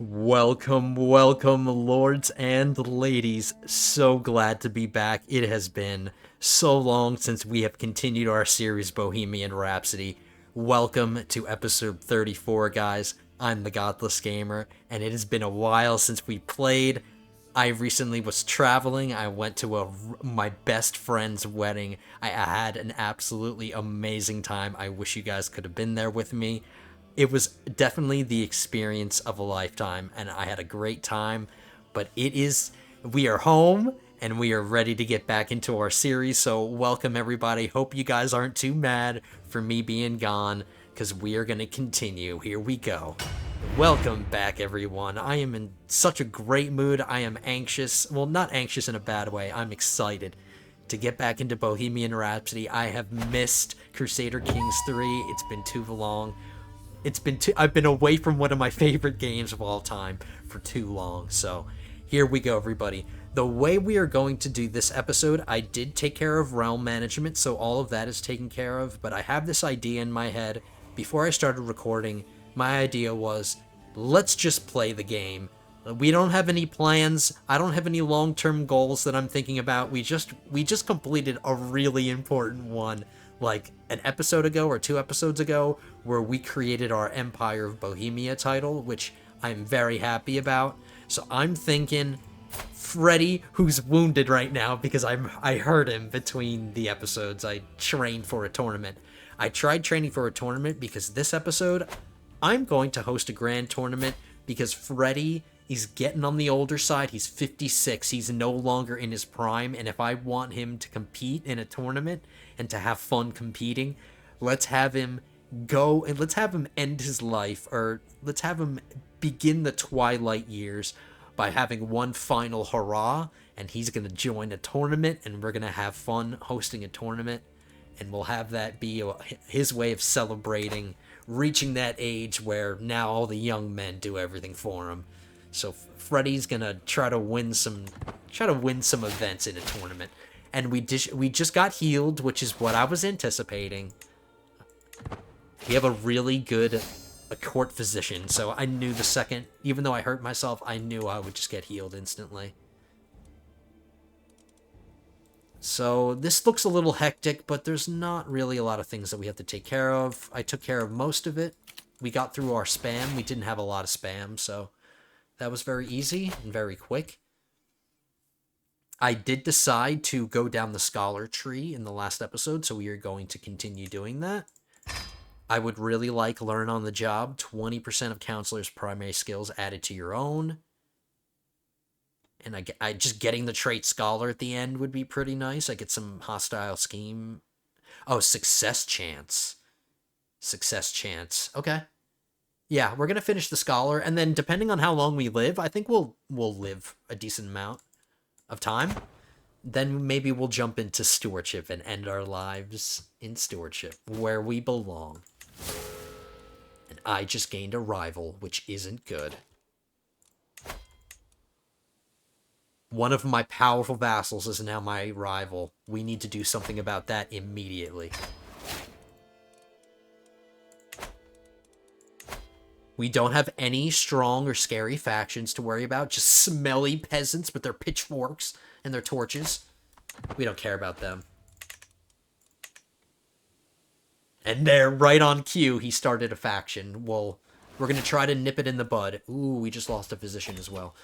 Welcome, welcome, lords and ladies. So glad to be back. It has been so long since we have continued our series Bohemian Rhapsody. Welcome to episode 34, guys. I'm the Godless Gamer, and it has been a while since we played. I recently was traveling. I went to my best friend's wedding. I had an absolutely amazing time. I wish you guys could have been there with me. It was definitely the experience of a lifetime, and I had a great time. But we are home and we are ready to get back into our series. So, welcome everybody. Hope you guys aren't too mad for me being gone, because we are going to continue. Here we go. Welcome back, everyone. I am in such a great mood. I am anxious. Well, not anxious in a bad way. I'm excited to get back into Bohemian Rhapsody. I have missed Crusader Kings 3. It's been too long. I've been away from one of my favorite games of all time for too long. So here we go, everybody. The way we are going to do this episode, I did take care of realm management, so all of that is taken care of. But I have this idea in my head. Before I started recording, my idea was, let's just play the game. We don't have any plans. I don't have any long-term goals that I'm thinking about. We just completed a really important one, like an episode ago or 2 episodes ago, where we created our Empire of Bohemia title, which I'm very happy about. So I'm thinking Freddy, who's wounded right now because I hurt him between the episodes. I trained for a tournament. I tried training for a tournament because this episode I'm going to host a grand tournament because Freddy, he's getting on the older side. He's 56. He's no longer in his prime. And if I want him to compete in a tournament and to have fun competing, let's have him go and let's have him end his life, or let's have him begin the twilight years by having one final hurrah. And he's going to join a tournament, and we're going to have fun hosting a tournament. And we'll have that be his way of celebrating reaching that age where now all the young men do everything for him. So Freddy's gonna try to win some events in a tournament, and we just got healed, which is what I was anticipating. We have a really good court physician, so I knew the second, even though I hurt myself, I knew I would just get healed instantly. So this looks a little hectic, but there's not really a lot of things that we have to take care of. I took care of most of it. We got through our spam. We didn't have a lot of spam, so that was very easy and very quick. I did decide to go down the scholar tree in the last episode, so we are going to continue doing that. I would really like learn on the job. 20% of counselor's primary skills added to your own. And I just getting the trait scholar at the end would be pretty nice. I get some hostile scheme. Oh, success chance. Success chance. Okay. Yeah, we're gonna finish the scholar, and then depending on how long we live, I think we'll live a decent amount of time. Then maybe we'll jump into stewardship and end our lives in stewardship, where we belong. And I just gained a rival, which isn't good. One of my powerful vassals is now my rival. We need to do something about that immediately. We don't have any strong or scary factions to worry about. Just smelly peasants with their pitchforks and their torches. We don't care about them. And there, right on cue, he started a faction. Well, we're going to try to nip it in the bud. Ooh, we just lost a physician as well.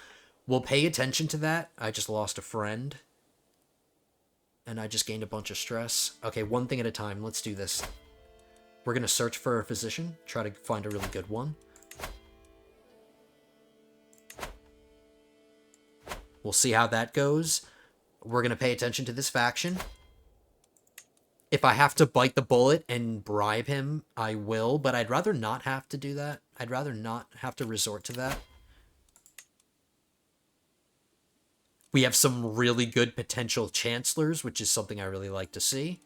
We'll pay attention to that. I just lost a friend. And I just gained a bunch of stress. Okay, one thing at a time. Let's do this. We're going to search for a physician. Try to find a really good one. We'll see how that goes. We're going to pay attention to this faction. If I have to bite the bullet and bribe him, I will. But I'd rather not have to do that. I'd rather not have to resort to that. We have some really good potential chancellors, which is something I really like to see.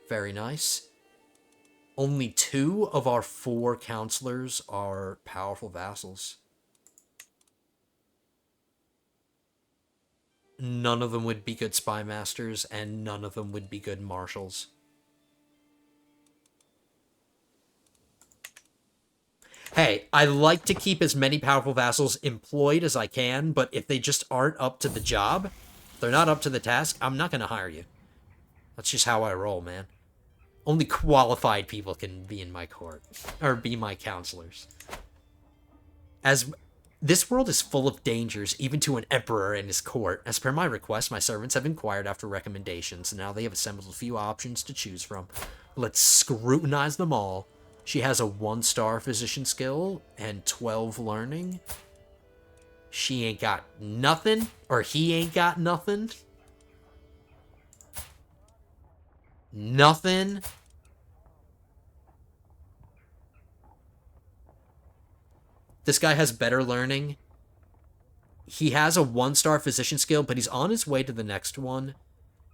Very nice. Only 2 of our 4 counselors are powerful vassals. None of them would be good spy masters, and none of them would be good marshals. Hey, I like to keep as many powerful vassals employed as I can, but if they just aren't up to the job, they're not up to the task, I'm not going to hire you. That's just how I roll, man. Only qualified people can be in my court, or be my counselors. As this world is full of dangers, even to an emperor and his court. As per my request, my servants have inquired after recommendations, and now they have assembled a few options to choose from. Let's scrutinize them all. She has a 1-star physician skill and 12 learning. She ain't got nothing, or he ain't got nothing. Nothing. This guy has better learning. He has a 1-star physician skill, but he's on his way to the next one.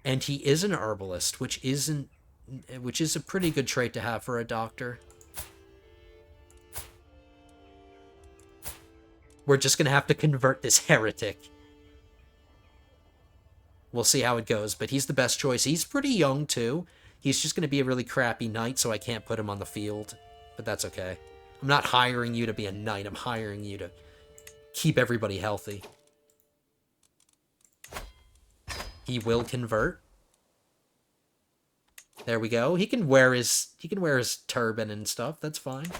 And he is an herbalist, which is a pretty good trait to have for a doctor. We're just gonna have to convert this heretic. We'll see how it goes, but he's the best choice. He's pretty young, too. He's just gonna be a really crappy knight, so I can't put him on the field. But that's okay. I'm not hiring you to be a knight. I'm hiring you to keep everybody healthy. He will convert. There we go. He can wear his turban and stuff. That's fine.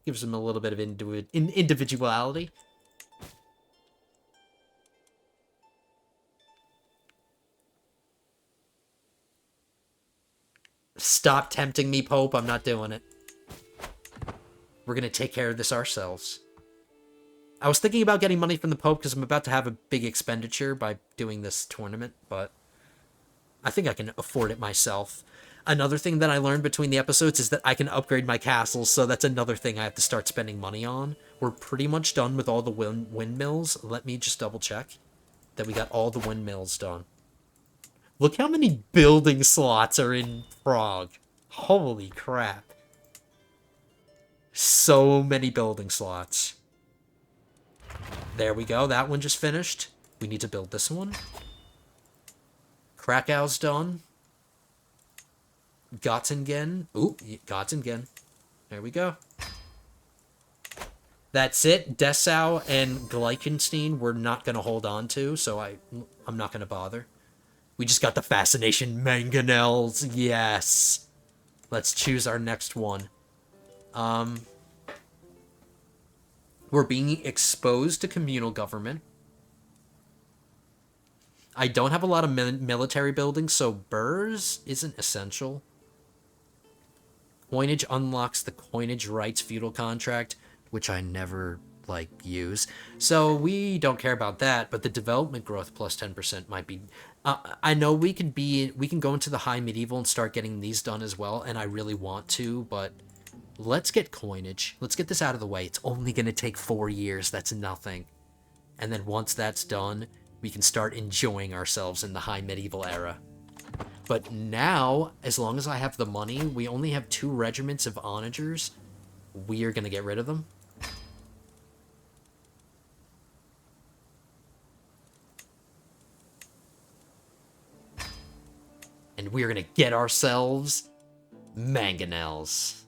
Gives him a little bit of individuality. Stop tempting me, Pope. I'm not doing it. We're going to take care of this ourselves. I was thinking about getting money from the Pope because I'm about to have a big expenditure by doing this tournament, but I think I can afford it myself. Another thing that I learned between the episodes is that I can upgrade my castles, so that's another thing I have to start spending money on. We're pretty much done with all the windmills. Let me just double check that we got all the windmills done. Look how many building slots are in Prague. Holy crap. So many building slots. There we go. That one just finished. We need to build this one. Krakow's done. Göttingen. Ooh, Göttingen. There we go. That's it. Dessau and Gleichenstein we're not going to hold on to, so I'm not going to bother. We just got the fascination mangonels. Yes. Let's choose our next one. We're being exposed to communal government. I don't have a lot of military buildings, so burrs isn't essential. Coinage unlocks the coinage rights feudal contract, which I never, use. So we don't care about that, but the development growth plus 10% might be... I know we can go into the high medieval and start getting these done as well, and I really want to, but... Let's get coinage. Let's get this out of the way. It's only going to take 4 years. That's nothing. And then once that's done, we can start enjoying ourselves in the high medieval era. But now, as long as I have the money, we only have 2 regiments of onagers. We are going to get rid of them. And we are going to get ourselves mangonels.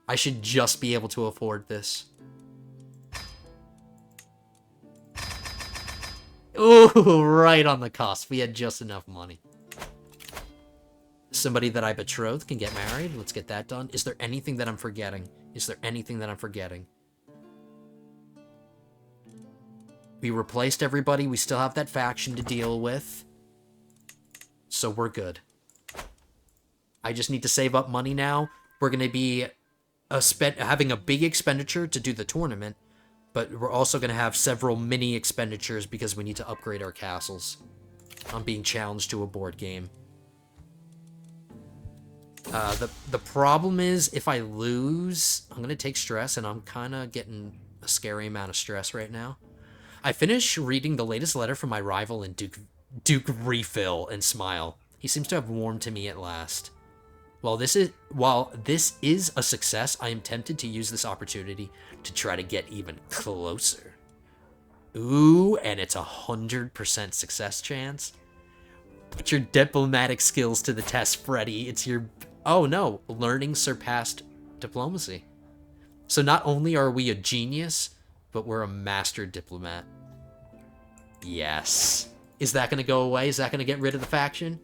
I should just be able to afford this. Ooh, right on the cusp. We had just enough money. Somebody that I betrothed can get married. Let's get that done. Is there anything that I'm forgetting? Is there anything that I'm forgetting? We replaced everybody. We still have that faction to deal with. So we're good. I just need to save up money now. We're going to be... having a big expenditure to do the tournament, but we're also going to have several mini expenditures because we need to upgrade our castles. I'm being challenged to a board game. The problem is, if I lose, I'm going to take stress, and I'm kind of getting a scary amount of stress right now. I finished reading the latest letter from my rival in Duke Refill and smile. He seems to have warmed to me at last. While this is a success, I am tempted to use this opportunity to try to get even closer. Ooh, and it's 100% success chance. Put your diplomatic skills to the test, Freddy. It's your Oh no, learning surpassed diplomacy. So not only are we a genius, but we're a master diplomat. Yes. Is that going to go away? Is that going to get rid of the faction?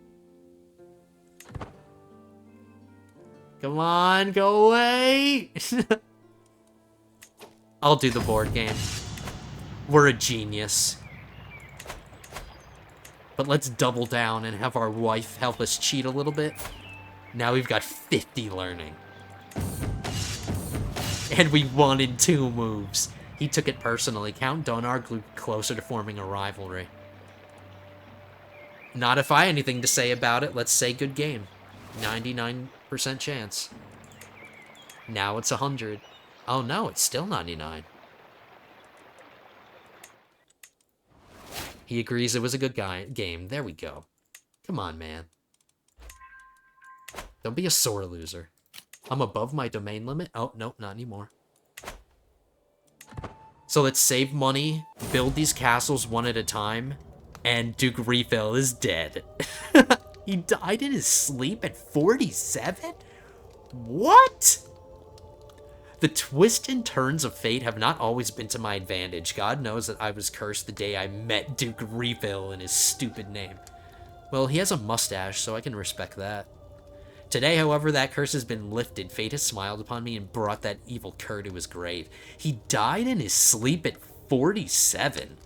Come on, go away! I'll do the board game. We're a genius. But let's double down and have our wife help us cheat a little bit. Now we've got 50 learning. And we won in 2 moves. He took it personally. Count Donar grew closer to forming a rivalry. Not if I have anything to say about it. Let's say good game. 99% chance. Now it's 100. Oh no, it's still 99. He agrees it was a good game. There we go. Come on, man. Don't be a sore loser. I'm above my domain limit. Oh, nope, not anymore. So let's save money, build these castles one at a time, and Duke Refill is dead. He died in his sleep at 47? What? The twists and turns of fate have not always been to my advantage. God knows that I was cursed the day I met Duke Refill and his stupid name. Well, he has a mustache, so I can respect that. Today, however, that curse has been lifted. Fate has smiled upon me and brought that evil cur to his grave. He died in his sleep at 47.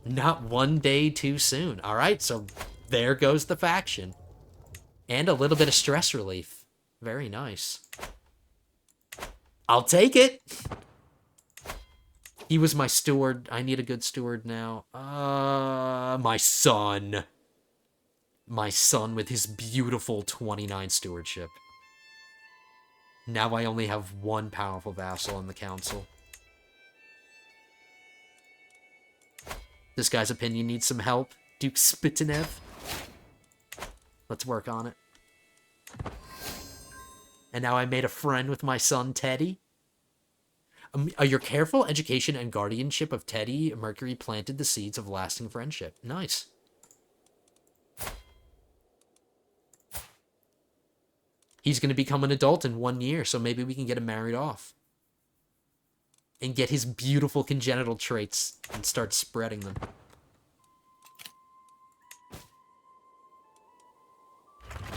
Not one day too soon. All right, so there goes the faction. And a little bit of stress relief. Very nice. I'll take it. He was my steward. I need a good steward now. My son. My son with his beautiful 29 stewardship. Now I only have 1 powerful vassal in the council. This guy's opinion needs some help. Duke Spitinev. Let's work on it. And now I made a friend with my son, Teddy. Your careful education and guardianship of Teddy Mercury planted the seeds of lasting friendship. Nice. He's going to become an adult in 1 year, so maybe we can get him married off. And get his beautiful congenital traits and start spreading them.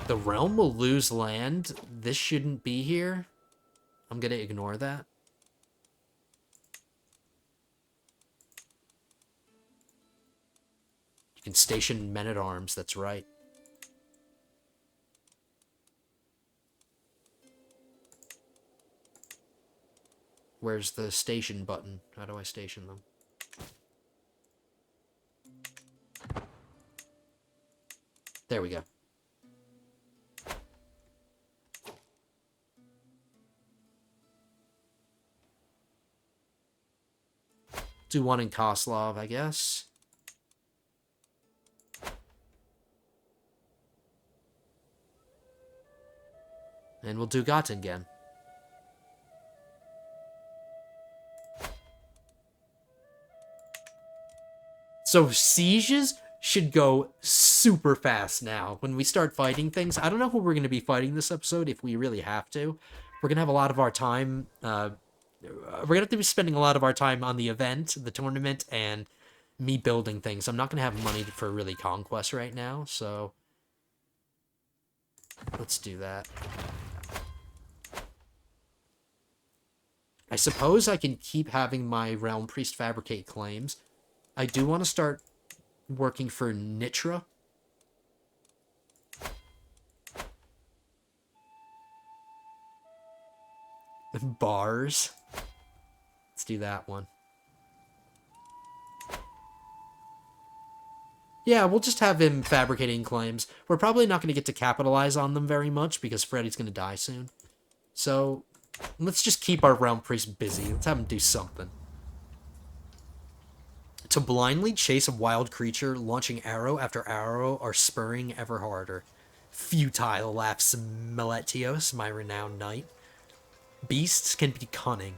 The realm will lose land. This shouldn't be here. I'm going to ignore that. You can station men-at-arms, that's right. Where's the station button? How do I station them? There we go. Do one in Koslov, I guess. And we'll do Göttingen. So sieges should go super fast now. When we start fighting things, I don't know who we're going to be fighting this episode if we really have to. We're going to have a lot of our time... we're going to have to be spending a lot of our time on the event, the tournament, and me building things. I'm not going to have money for really conquest right now, so... let's do that. I suppose I can keep having my Realm Priest fabricate claims. I do want to start working for Nitra. Bars. Let's do that one. Yeah, we'll just have him fabricating claims. We're probably not going to get to capitalize on them very much because Freddy's going to die soon. So, let's just keep our Realm Priest busy. Let's have him do something. To blindly chase a wild creature, launching arrow after arrow or spurring ever harder. Futile, laughs Meletios, my renowned knight. Beasts can be cunning.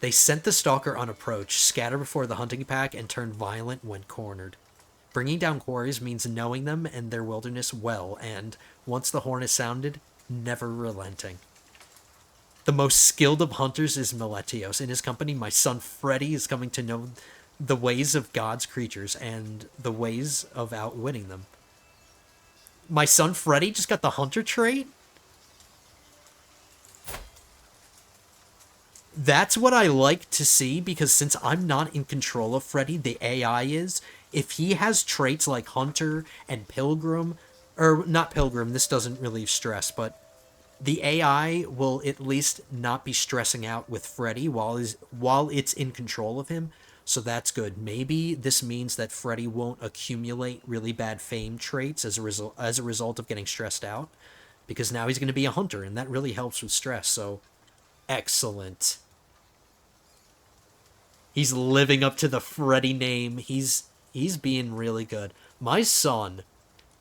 They sent the stalker on approach, scatter before the hunting pack, and turn violent when cornered. Bringing down quarries means knowing them and their wilderness well, and once the horn is sounded, never relenting. The most skilled of hunters is Miletios. In his company, my son Freddy is coming to know the ways of God's creatures and the ways of outwitting them. My son Freddy just got the hunter trait? That's what I like to see, because since I'm not in control of Freddy, the AI is. If he has traits like Hunter and Pilgrim, or not Pilgrim, this doesn't relieve stress, but the AI will at least not be stressing out with Freddy while it's in control of him. So that's good. Maybe this means that Freddy won't accumulate really bad fame traits as a result of getting stressed out, because now he's going to be a hunter, and that really helps with stress. So excellent. He's living up to the Freddy name. He's being really good. My son,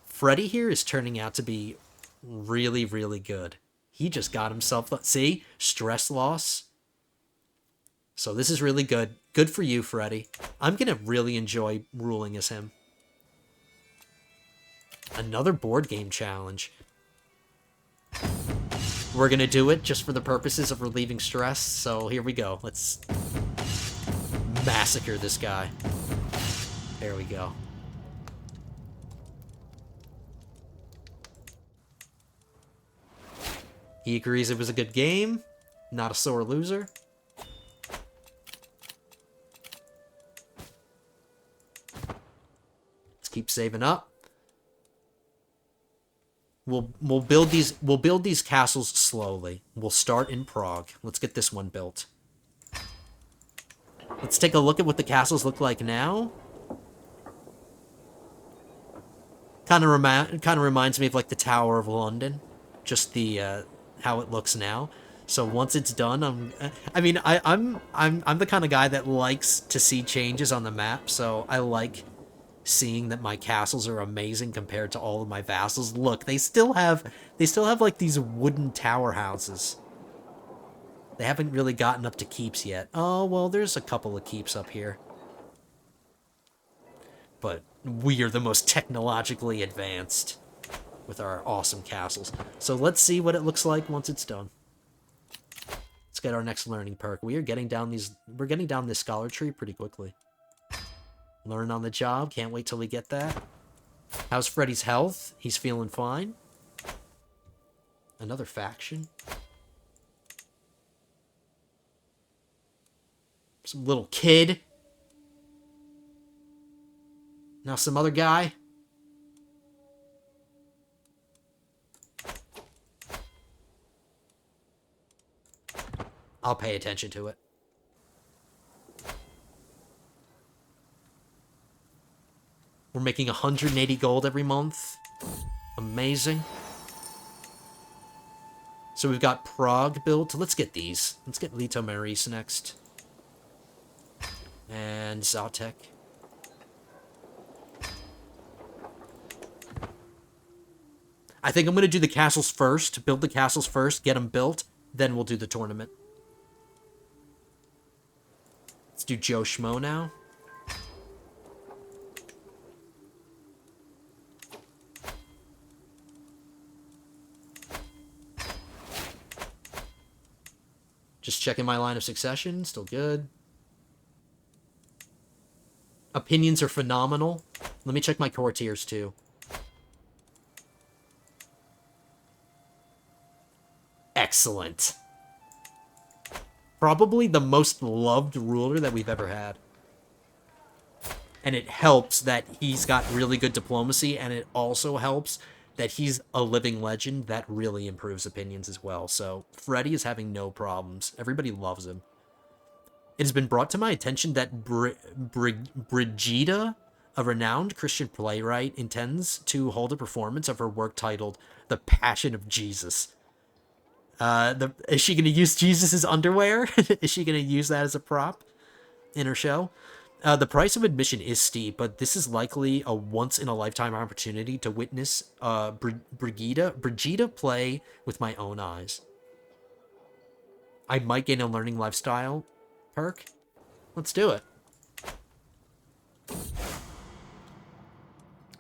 Freddy here, is turning out to be really, really good. He just got himself... See? Stress loss. So this is really good. Good for you, Freddy. I'm going to really enjoy ruling as him. Another board game challenge. We're going to do it just for the purposes of relieving stress. So here we go. Let's massacre this guy. There we go. He agrees it was a good game. Not a sore loser. Let's keep saving up. We'll build these castles slowly. We'll start in Prague. Let's get this one built. Let's take a look at what the castles look like now. Kind of reminds me of like the Tower of London, just the how it looks now. So once it's done, I'm the kind of guy that likes to see changes on the map. So I like seeing that my castles are amazing compared to all of my vassals. Look, they still have like these wooden tower houses. They haven't really gotten up to keeps yet. Oh, well, there's a couple of keeps up here. But we are the most technologically advanced with our awesome castles. So let's see what it looks like once it's done. Let's get our next learning perk. We're getting down this scholar tree pretty quickly. Learn on the job. Can't wait till we get that. How's Freddy's health? He's feeling fine. Another faction. Some little kid. Now some other guy. I'll pay attention to it. We're making 180 gold every month. Amazing. So we've got Prague built. Let's get these. Let's get Lito Maris next. And Zatek. I think I'm going to do the castles first. Build the castles first. Get them built. Then we'll do the tournament. Let's do Joe Schmo now. Just checking my line of succession. Still good. Opinions are phenomenal. Let me check my courtiers too. Excellent. Probably the most loved ruler that we've ever had. And it helps that he's got really good diplomacy, and it also helps that he's a living legend. That really improves opinions as well. So Freddy is having no problems. Everybody loves him. It has been brought to my attention that Brigida, a renowned Christian playwright, intends to hold a performance of her work titled The Passion of Jesus. Is she going to use Jesus's underwear? Is she going to use that as a prop in her show? The price of admission is steep, but this is likely a once-in-a-lifetime opportunity to witness Brigida play with my own eyes. I might gain a learning lifestyle perk? Let's do it.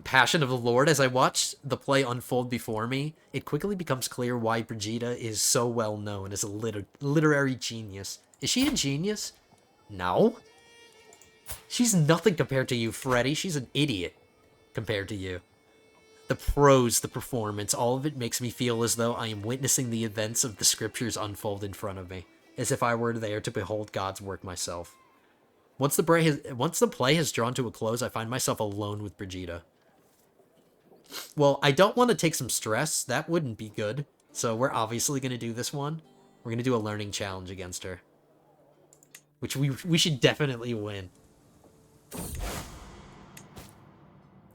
Passion of the Lord. As I watch the play unfold before me, it quickly becomes clear why Brigida is so well known as a literary genius. Is she a genius? No. She's nothing compared to you, Freddy. She's an idiot compared to you. The prose, the performance, all of it makes me feel as though I am witnessing the events of the scriptures unfold in front of me, as if I were there to behold God's work myself. Once the play has drawn to a close, I find myself alone with Brigida. Well, I don't want to take some stress. That wouldn't be good. So we're obviously going to do this one. We're going to do a learning challenge against her, which we should definitely win.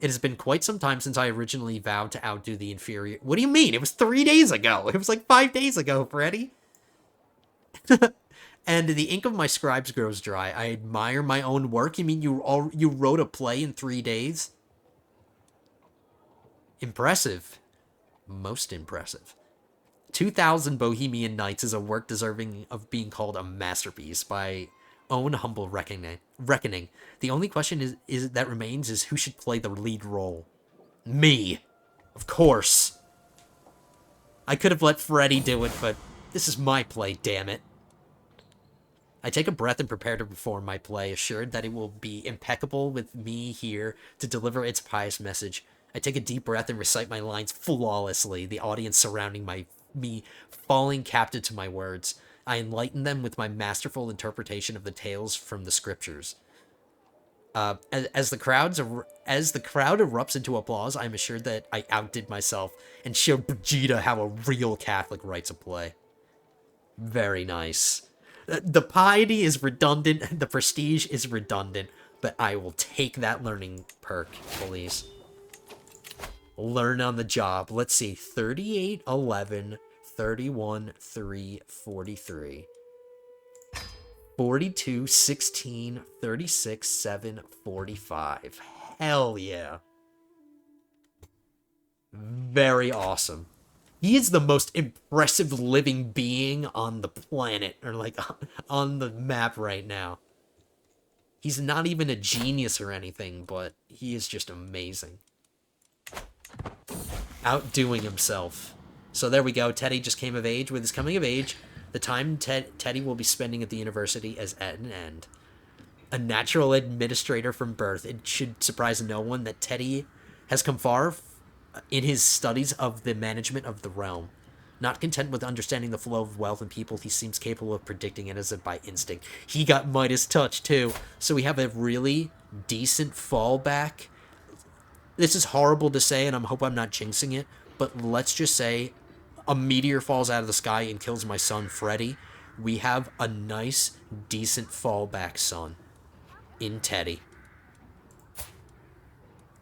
It has been quite some time since I originally vowed to outdo the inferior... What do you mean? It was 3 days ago. It was like 5 days ago, Freddy. And the ink of my scribes grows dry. I admire my own work. You mean you wrote a play in 3 days? Impressive. Most impressive. 2,000 Bohemian Nights is a work deserving of being called a masterpiece by own humble reckoning. The only question that remains is who should play the lead role. Me. Of course. I could have let Freddy do it, but this is my play, damn it. I take a breath and prepare to perform my play, assured that it will be impeccable with me here to deliver its pious message. I take a deep breath and recite my lines flawlessly, the audience surrounding me falling captive to my words. I enlighten them with my masterful interpretation of the tales from the scriptures. As the crowd erupts into applause, I'm assured that I outdid myself and showed Brigida how a real Catholic writes a play. Very nice. The piety is redundant, the prestige is redundant, but I will take that learning perk, please. Learn on the job. Let's see. 38, 11, 31, 3, 43. 42, 16, 36, 7, 45. Hell yeah. Very awesome. He is the most impressive living being on the planet, or like on the map right now. He's not even a genius or anything, but he is just amazing. Outdoing himself. So there we go. Teddy just came of age. With his coming of age, the time Teddy will be spending at the university is at an end. A natural administrator from birth, it should surprise no one that Teddy has come far in his studies of the management of the realm. Not content with understanding the flow of wealth and people, he seems capable of predicting it as if by instinct. He got Midas touch too, so we have a really decent fallback. This is horrible to say, and I hope I'm not jinxing it, but let's just say a meteor falls out of the sky and kills my son, Freddy. We have a nice, decent fallback son in Teddy.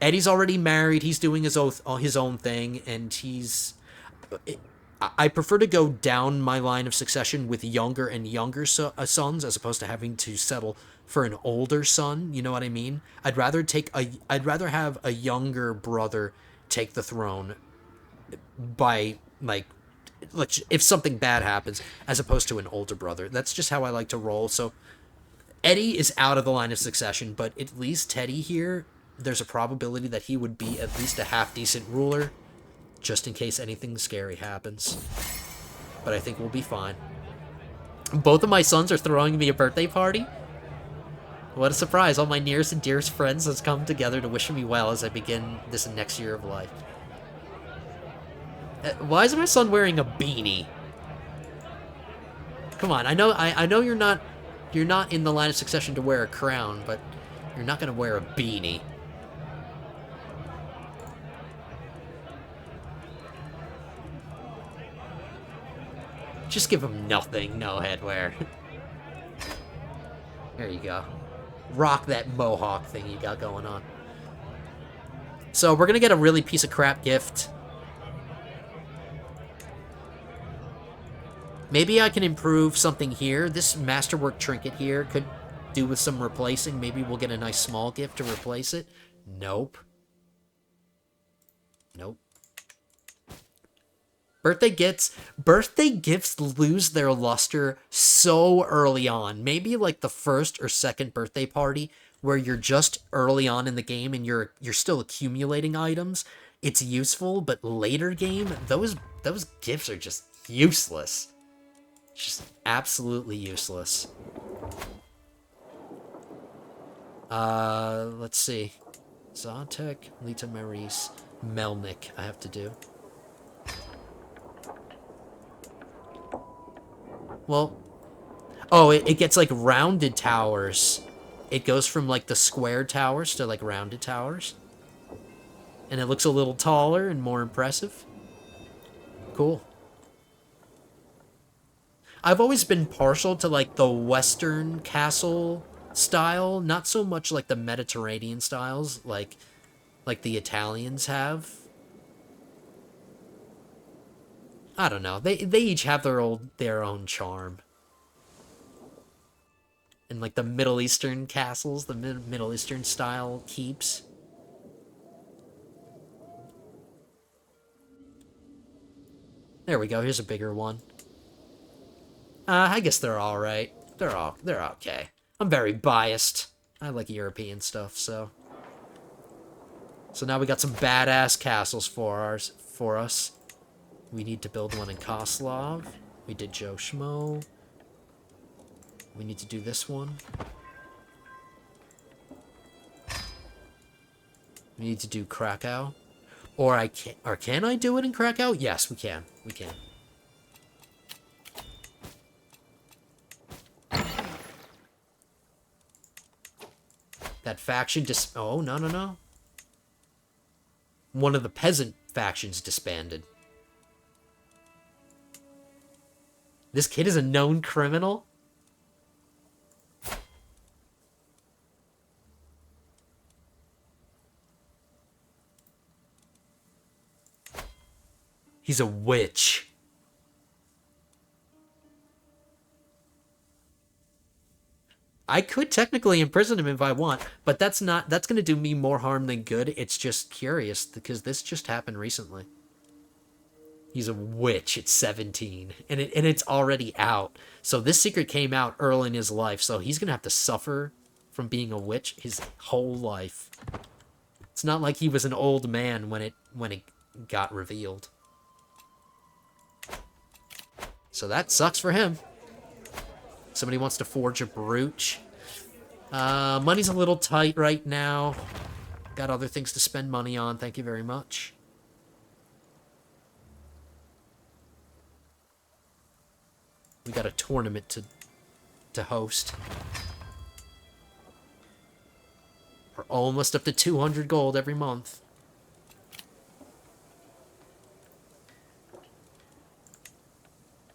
Eddie's already married, he's doing his own thing, and he's... I prefer to go down my line of succession with younger and younger sons, as opposed to having to settle for an older son, you know what I mean? I'd rather have a younger brother take the throne by, like, if something bad happens, as opposed to an older brother. That's just how I like to roll. So Eddie is out of the line of succession, but at least Teddy here, there's a probability that he would be at least a half-decent ruler, just in case anything scary happens. But I think we'll be fine. Both of my sons are throwing me a birthday party? What a surprise. All my nearest and dearest friends has come together to wish me well as I begin this next year of life. Why is my son wearing a beanie? Come on, I know you're not in the line of succession to wear a crown, but you're not gonna wear a beanie. Just give him nothing, no headwear. There you go. Rock that mohawk thing you got going on. So we're gonna get a really piece of crap gift. Maybe I can improve something here. This masterwork trinket here could do with some replacing. Maybe we'll get a nice small gift to replace it. Nope. Nope. Birthday gifts lose their luster so early on. Maybe like the first or second birthday party where you're just early on in the game and you're still accumulating items. It's useful, but later game, those gifts are just useless. Just absolutely useless. Let's see. Zotek, Lita Maris, Melnik I have to do. Well, oh, it gets like rounded towers. It goes from like the square towers to like rounded towers. And it looks a little taller and more impressive. Cool. I've always been partial to like the Western castle style, not so much like the Mediterranean styles like the Italians have. I don't know. They each have their own charm. And like the Middle Eastern castles, the Middle Eastern style keeps. There we go. Here's a bigger one. I guess they're all right. They're okay. I'm very biased. I like European stuff, so. So now we got some badass castles for us. We need to build one in Koslov. We did Joe Schmo. We need to do this one. We need to do Krakow. Or can I do it in Krakow? Yes, we can. We can. That faction oh, no. One of the peasant factions disbanded. This kid is a known criminal? He's a witch. I could technically imprison him if I want, but that's going to do me more harm than good. It's just curious because this just happened recently. He's a witch at 17 and it's already out. So this secret came out early in his life, so he's going to have to suffer from being a witch his whole life. It's not like he was an old man when it got revealed. So that sucks for him. Somebody wants to forge a brooch. Money's a little tight right now. Got other things to spend money on. Thank you very much. We got a tournament to host. We're almost up to 200 gold every month.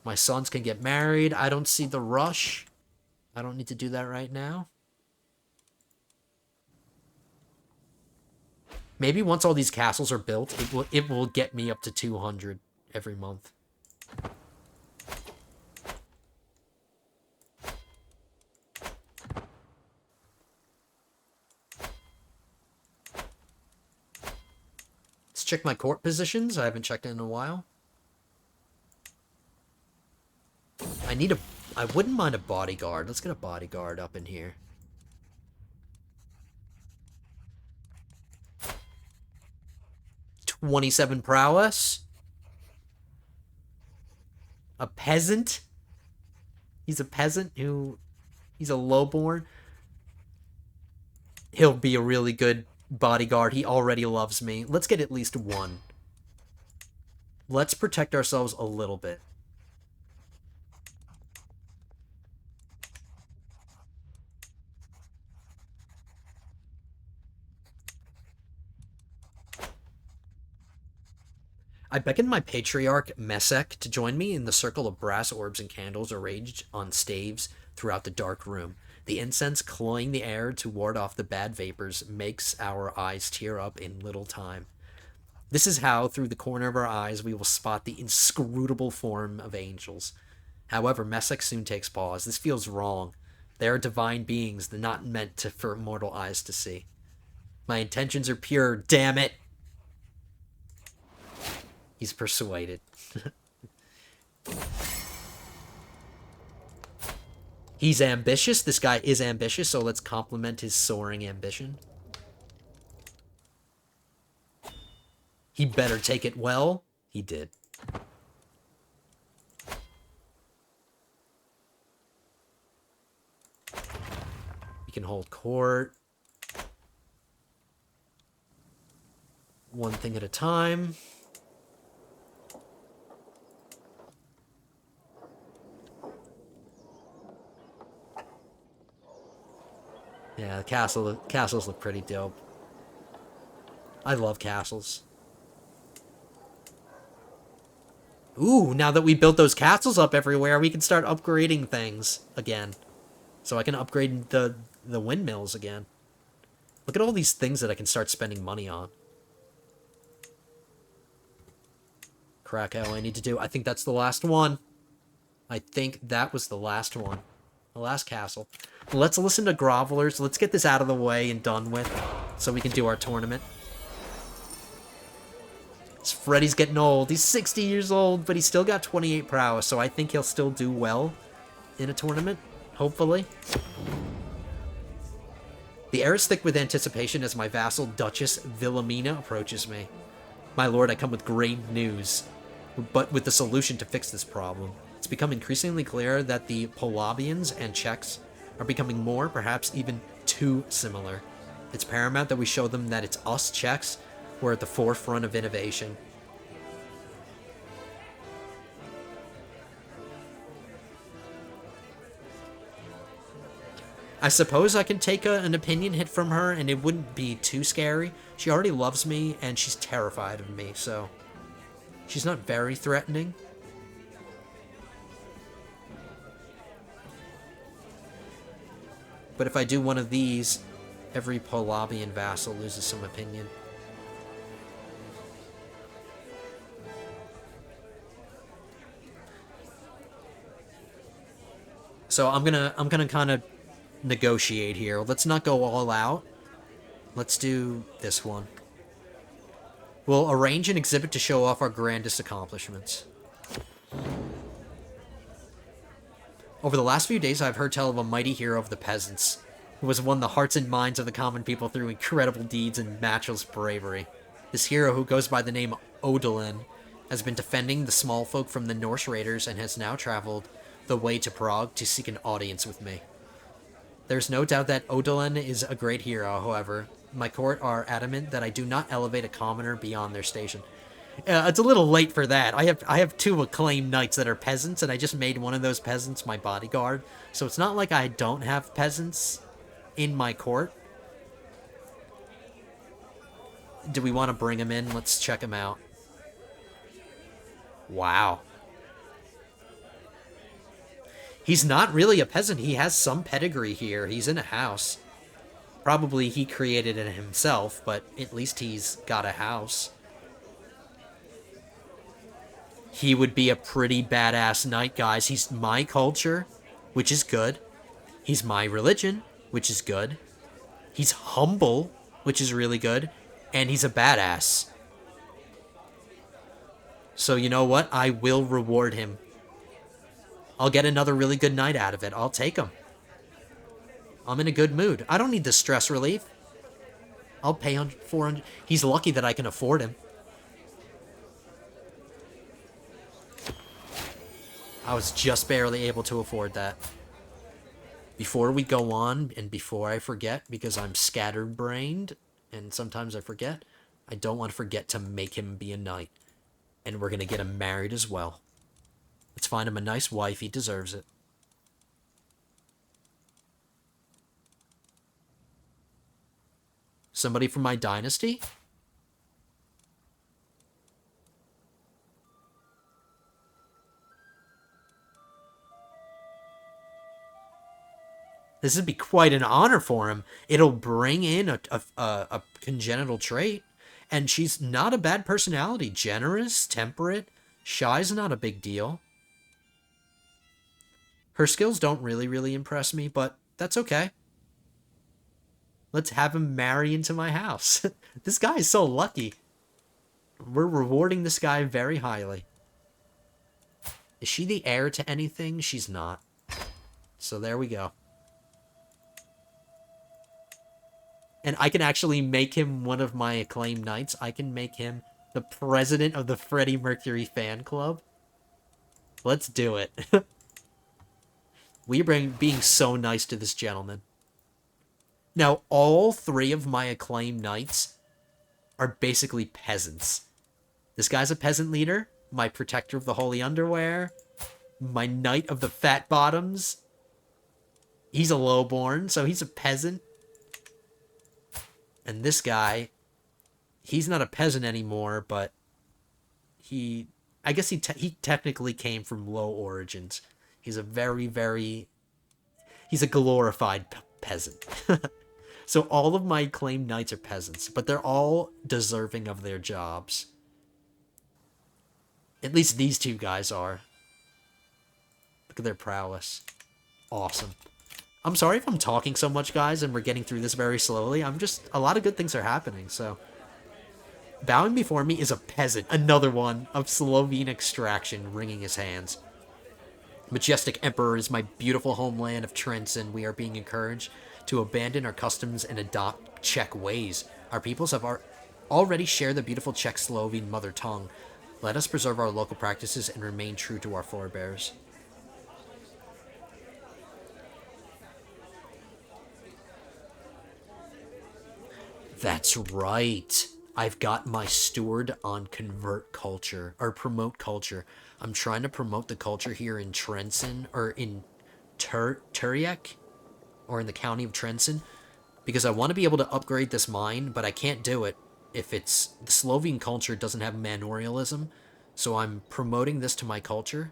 My sons can get married. I don't see the rush. I don't need to do that right now. Maybe once all these castles are built, it will get me up to 200 every month. Let's check my court positions. I haven't checked in a while. I wouldn't mind a bodyguard. Let's get a bodyguard up in here. $27 prowess. A peasant. He's a peasant he's a lowborn. He'll be a really good bodyguard. He already loves me. Let's get at least one. Let's protect ourselves a little bit. I beckoned my patriarch, Mesek, to join me in the circle of brass orbs and candles arranged on staves throughout the dark room. The incense cloying the air to ward off the bad vapors makes our eyes tear up in little time. This is how, through the corner of our eyes, we will spot the inscrutable form of angels. However, Mesek soon takes pause. This feels wrong. They are divine beings, not meant for mortal eyes to see. My intentions are pure, damn it! He's persuaded. He's ambitious. This guy is ambitious, so let's compliment his soaring ambition. He better take it well. He did. We can hold court. One thing at a time. Yeah, the castles look pretty dope. I love castles. Ooh, now that we built those castles up everywhere, we can start upgrading things again. So I can upgrade the windmills again. Look at all these things that I can start spending money on. Krakow I need to do. I think that's the last one. I think that was the last one. The last castle. Let's listen to Grovelers. Let's get this out of the way and done with so we can do our tournament. Freddy's getting old. He's 60 years old, but he's still got 28 prowess, so I think he'll still do well in a tournament, hopefully. The air is thick with anticipation as my vassal, Duchess Wilhelmina, approaches me. My lord, I come with great news, but with the solution to fix this problem. It's become increasingly clear that the Polabians and Czechs are becoming more, perhaps even too similar. It's paramount that we show them that it's us Czechs who are at the forefront of innovation. I suppose I can take an opinion hit from her and it wouldn't be too scary. She already loves me and she's terrified of me, so she's not very threatening. But if I do one of these, every Polabian vassal loses some opinion. So I'm gonna kind of negotiate here. Let's not go all out. Let's do this one. We'll arrange an exhibit to show off our grandest accomplishments. Over the last few days, I've heard tell of a mighty hero of the peasants, who has won the hearts and minds of the common people through incredible deeds and matchless bravery. This hero, who goes by the name Odalin, has been defending the small folk from the Norse raiders and has now traveled the way to Prague to seek an audience with me. There's no doubt that Odalin is a great hero, however. My court are adamant that I do not elevate a commoner beyond their station. It's a little late for that. I have two acclaimed knights that are peasants, and I just made one of those peasants my bodyguard. So it's not like I don't have peasants in my court. Do we want to bring him in? Let's check him out. Wow. He's not really a peasant. He has some pedigree here. He's in a house. Probably he created it himself, but at least he's got a house. He would be a pretty badass knight, guys. He's my culture, which is good. He's my religion, which is good. He's humble, which is really good. And he's a badass. So you know what? I will reward him. I'll get another really good night out of it. I'll take him. I'm in a good mood. I don't need the stress relief. I'll pay 400. He's lucky that I can afford him. I was just barely able to afford that. Before we go on, and before I forget, because I'm scattered-brained, and sometimes I forget, I don't want to forget to make him be a knight. And we're going to get him married as well. Let's find him a nice wife. He deserves it. Somebody from my dynasty? This would be quite an honor for him. It'll bring in a congenital trait. And she's not a bad personality. Generous, temperate, shy's not a big deal. Her skills don't really impress me, but that's okay. Let's have him marry into my house. This guy is so lucky. We're rewarding this guy very highly. Is she the heir to anything? She's not. So there we go. And I can actually make him one of my acclaimed knights. I can make him the president of the Freddie Mercury fan club. Let's do it. We are being so nice to this gentleman. Now, all three of my acclaimed knights are basically peasants. This guy's a peasant leader. My protector of the holy underwear. My knight of the fat bottoms. He's a lowborn, so he's a peasant. And this guy, he's not a peasant anymore, but I guess he technically came from low origins. He's a he's a glorified peasant. So all of my acclaimed knights are peasants, but they're all deserving of their jobs. At least these two guys are. Look at their prowess. Awesome. I'm sorry if I'm talking so much, guys, and we're getting through this very slowly. A lot of good things are happening, so. Bowing before me is a peasant, another one of Slovene extraction, wringing his hands. Majestic Emperor is my beautiful homeland of Trenton. We are being encouraged to abandon our customs and adopt Czech ways. Our peoples have already shared the beautiful Czech Slovene mother tongue. Let us preserve our local practices and remain true to our forebears. That's right. I've got my steward on convert culture, or promote culture. I'm trying to promote the culture here in Trenton, or in Turiek, or in the county of Trenton, because I want to be able to upgrade this mine, but I can't do it if the Slovene culture doesn't have manorialism, so I'm promoting this to my culture,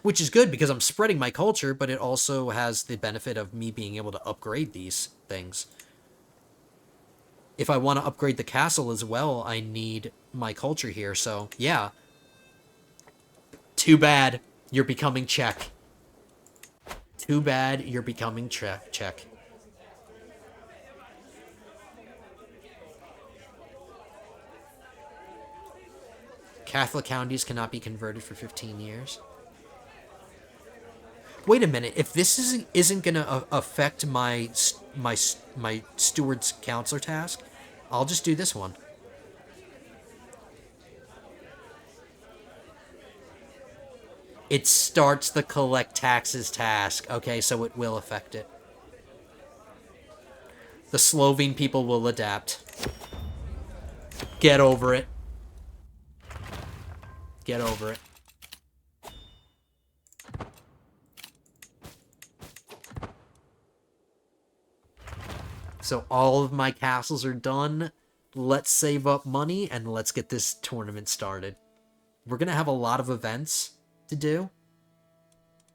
which is good because I'm spreading my culture, but it also has the benefit of me being able to upgrade these things. If I want to upgrade the castle as well, I need my culture here, so yeah. Too bad you're becoming Czech. Too bad you're becoming Czech. Catholic counties cannot be converted for 15 years. Wait a minute. If this isn't gonna affect my steward's counselor task, I'll just do this one. It starts the collect taxes task. Okay, so it will affect it. The Slovene people will adapt. Get over it. Get over it. So all of my castles are done. Let's save up money and let's get this tournament started. We're going to have a lot of events to do.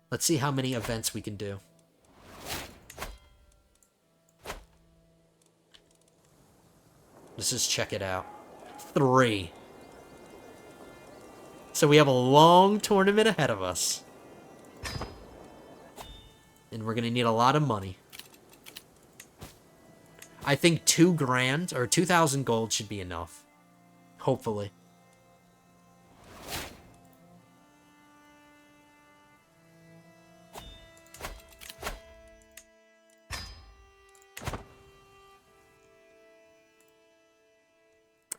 Let's see how many events we can do. Let's just check it out. 3. So we have a long tournament ahead of us. And we're going to need a lot of money. I think 2 grand or 2,000 gold should be enough. Hopefully.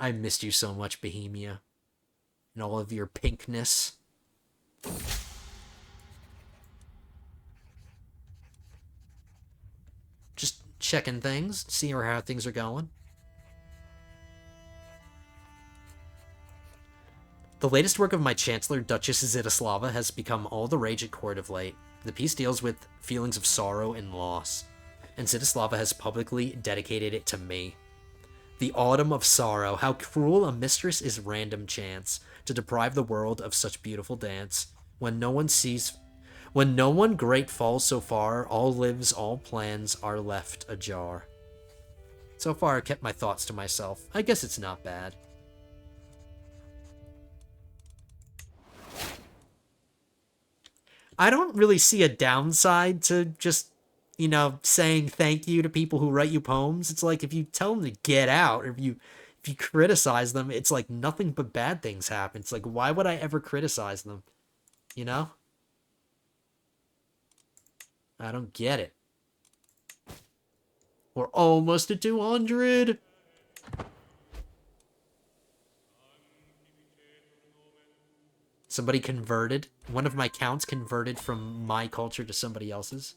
I missed you so much, Bohemia. And all of your pinkness. Just checking things, seeing how things are going. The latest work of my Chancellor, Duchess Zitislava, has become all the rage at court of late. The piece deals with feelings of sorrow and loss, and Zitislava has publicly dedicated it to me. The autumn of sorrow, how cruel a mistress is random chance, to deprive the world of such beautiful dance. When no one great falls so far, all lives, all plans are left ajar. So far, I kept my thoughts to myself. I guess it's not bad. I don't really see a downside to just, saying thank you to people who write you poems. It's like if you tell them to get out, or if you criticize them, it's like nothing but bad things happen. It's like, why would I ever criticize them? You know? I don't get it. We're almost at 200. Somebody converted. One of my counts converted from my culture to somebody else's.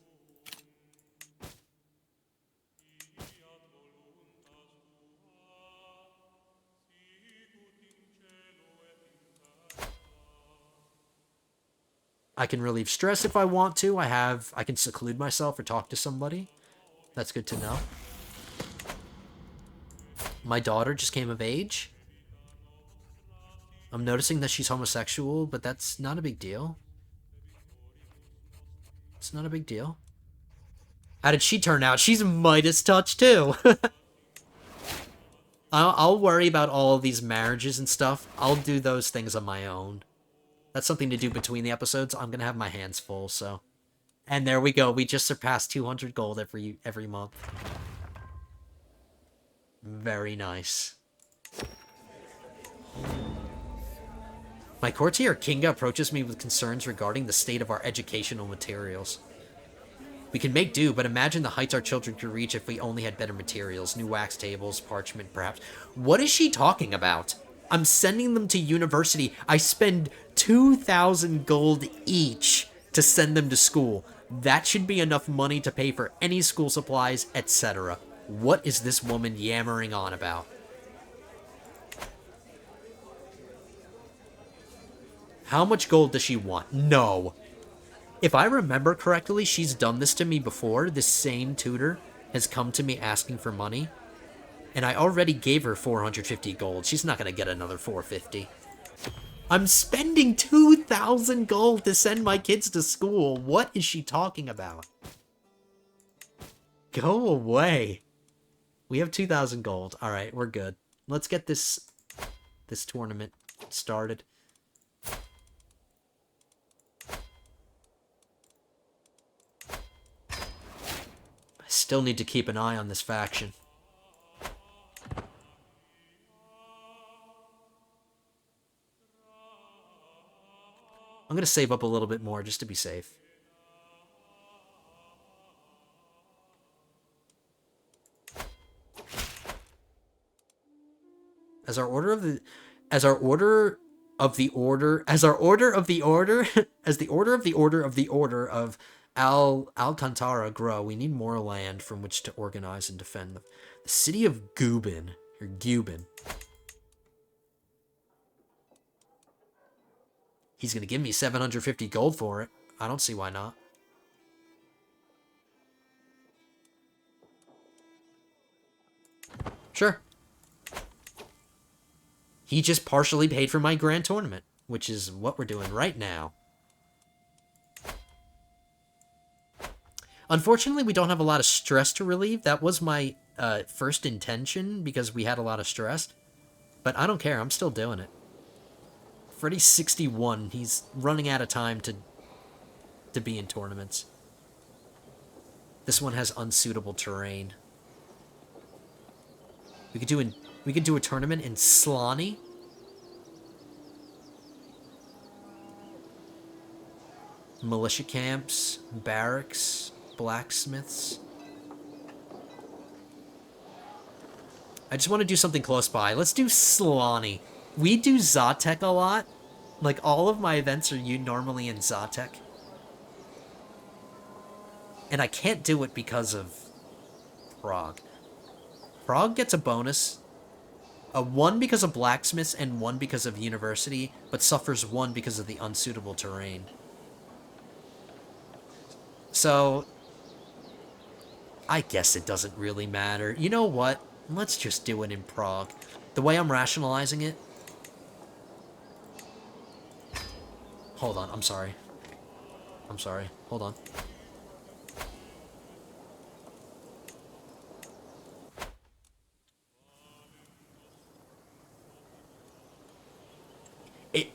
I can relieve stress if I want to. I can seclude myself or talk to somebody. That's good to know. My daughter just came of age. I'm noticing that she's homosexual, but that's not a big deal. It's not a big deal. How did she turn out? She's Midas touch too. I'll worry about all of these marriages and stuff. I'll do those things on my own. That's something to do between the episodes. I'm gonna have my hands full, so. And there we go. We just surpassed 200 gold every month. Very nice. My courtier Kinga approaches me with concerns regarding the state of our educational materials. We can make do, but imagine the heights our children could reach if we only had better materials. New wax tables, parchment, perhaps. What is she talking about? I'm sending them to university. I spend 2,000 gold each to send them to school. That should be enough money to pay for any school supplies, etc. What is this woman yammering on about? How much gold does she want? No. If I remember correctly, she's done this to me before. This same tutor has come to me asking for money. And I already gave her 450 gold. She's not going to get another 450. I'm spending 2,000 gold to send my kids to school. What is she talking about? Go away. We have 2,000 gold. All right, we're good. Let's get this tournament started. I still need to keep an eye on this faction. I'm going to save up a little bit more just to be safe. As the order of the order of Alcantara grow, we need more land from which to organize and defend them. The city of Gubin, or Gubin. He's going to give me 750 gold for it. I don't see why not. Sure. He just partially paid for my grand tournament, which is what we're doing right now. Unfortunately, we don't have a lot of stress to relieve. That was my first intention because we had a lot of stress. But I don't care. I'm still doing it. Freddy's 61. He's running out of time to be in tournaments. This one has unsuitable terrain. We could do a tournament in Slani. Militia camps, barracks, blacksmiths. I just want to do something close by. Let's do Slani. We do Zatek a lot. Like, all of my events are normally in Zatek. And I can't do it because of Prague. Prague gets a bonus. One because of blacksmiths and one because of university, but suffers one because of the unsuitable terrain. So, I guess it doesn't really matter. You know what? Let's just do it in Prague. The way I'm rationalizing it... Hold on, I'm sorry. I'm sorry. Hold on.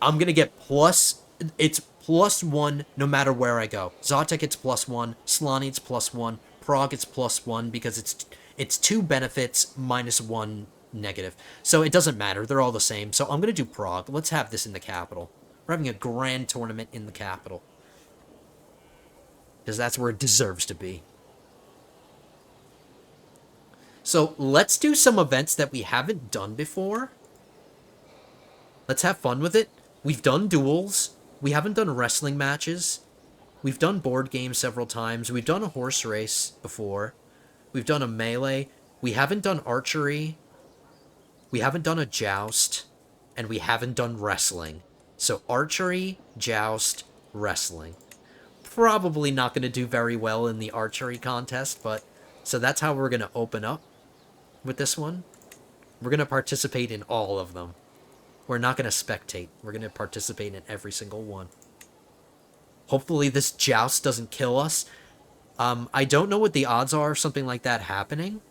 I'm gonna get plus... It's +1 no matter where I go. Zatek it's +1, Slani it's +1, Prague it's +1 because it's 2 benefits -1 negative. So it doesn't matter. They're all the same. So I'm gonna do Prague. Let's have this in the capital. We're having a grand tournament in the capital. because that's where it deserves to be. So let's do some events that we haven't done before. Let's have fun with it. We've done duels. We haven't done wrestling matches. We've done board games several times. We've done a horse race before. We've done a melee. We haven't done archery. We haven't done a joust. And we haven't done wrestling. So archery, joust, wrestling. Probably not going to do very well in the archery contest, but so that's how we're going to open up with this one. We're going to participate in all of them. We're not going to spectate. We're going to participate in every single one. Hopefully this joust doesn't kill us. I don't know what the odds are of something like that happening.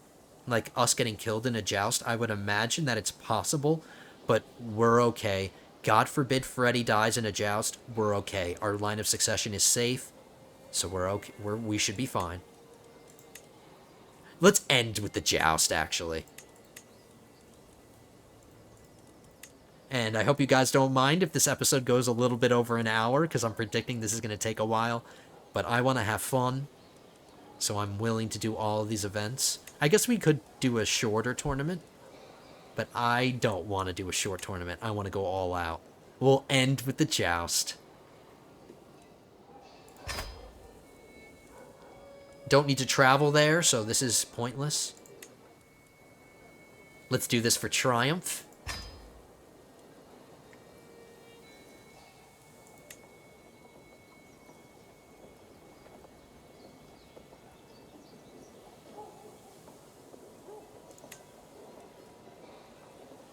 Like us getting killed in a joust. I would imagine that it's possible, but we're okay. God forbid Freddy dies in a joust. We're okay. Our line of succession is safe, so we're okay. We should be fine. Let's end with the joust, actually. And I hope you guys don't mind if this episode goes a little bit over an hour, because I'm predicting this is going to take a while. But I want to have fun, so I'm willing to do all of these events. I guess we could do a shorter tournament, but I don't want to do a short tournament. I want to go all out. We'll end with the joust. Don't need to travel there, so this is pointless. Let's do this for triumph.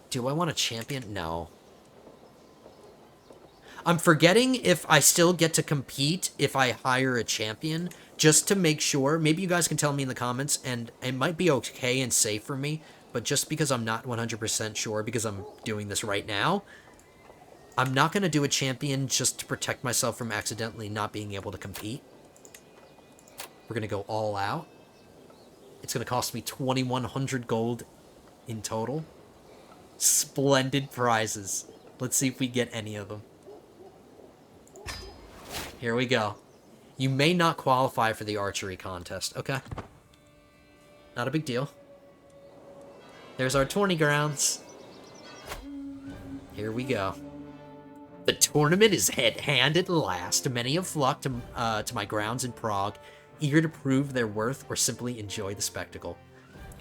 Do I want a champion? No. I'm forgetting if I still get to compete if I hire a champion, just to make sure. Maybe you guys can tell me in the comments, and it might be okay and safe for me, but just because I'm not 100% sure, because I'm doing this right now, I'm not going to do a champion just to protect myself from accidentally not being able to compete. We're going to go all out. It's going to cost me 2,100 gold in total. Splendid prizes. Let's see if we get any of them. Here we go. You may not qualify for the archery contest. Okay. Not a big deal. There's our tourney grounds. Here we go. The tournament is at hand at last. Many have flocked to my grounds in Prague, eager to prove their worth or simply enjoy the spectacle.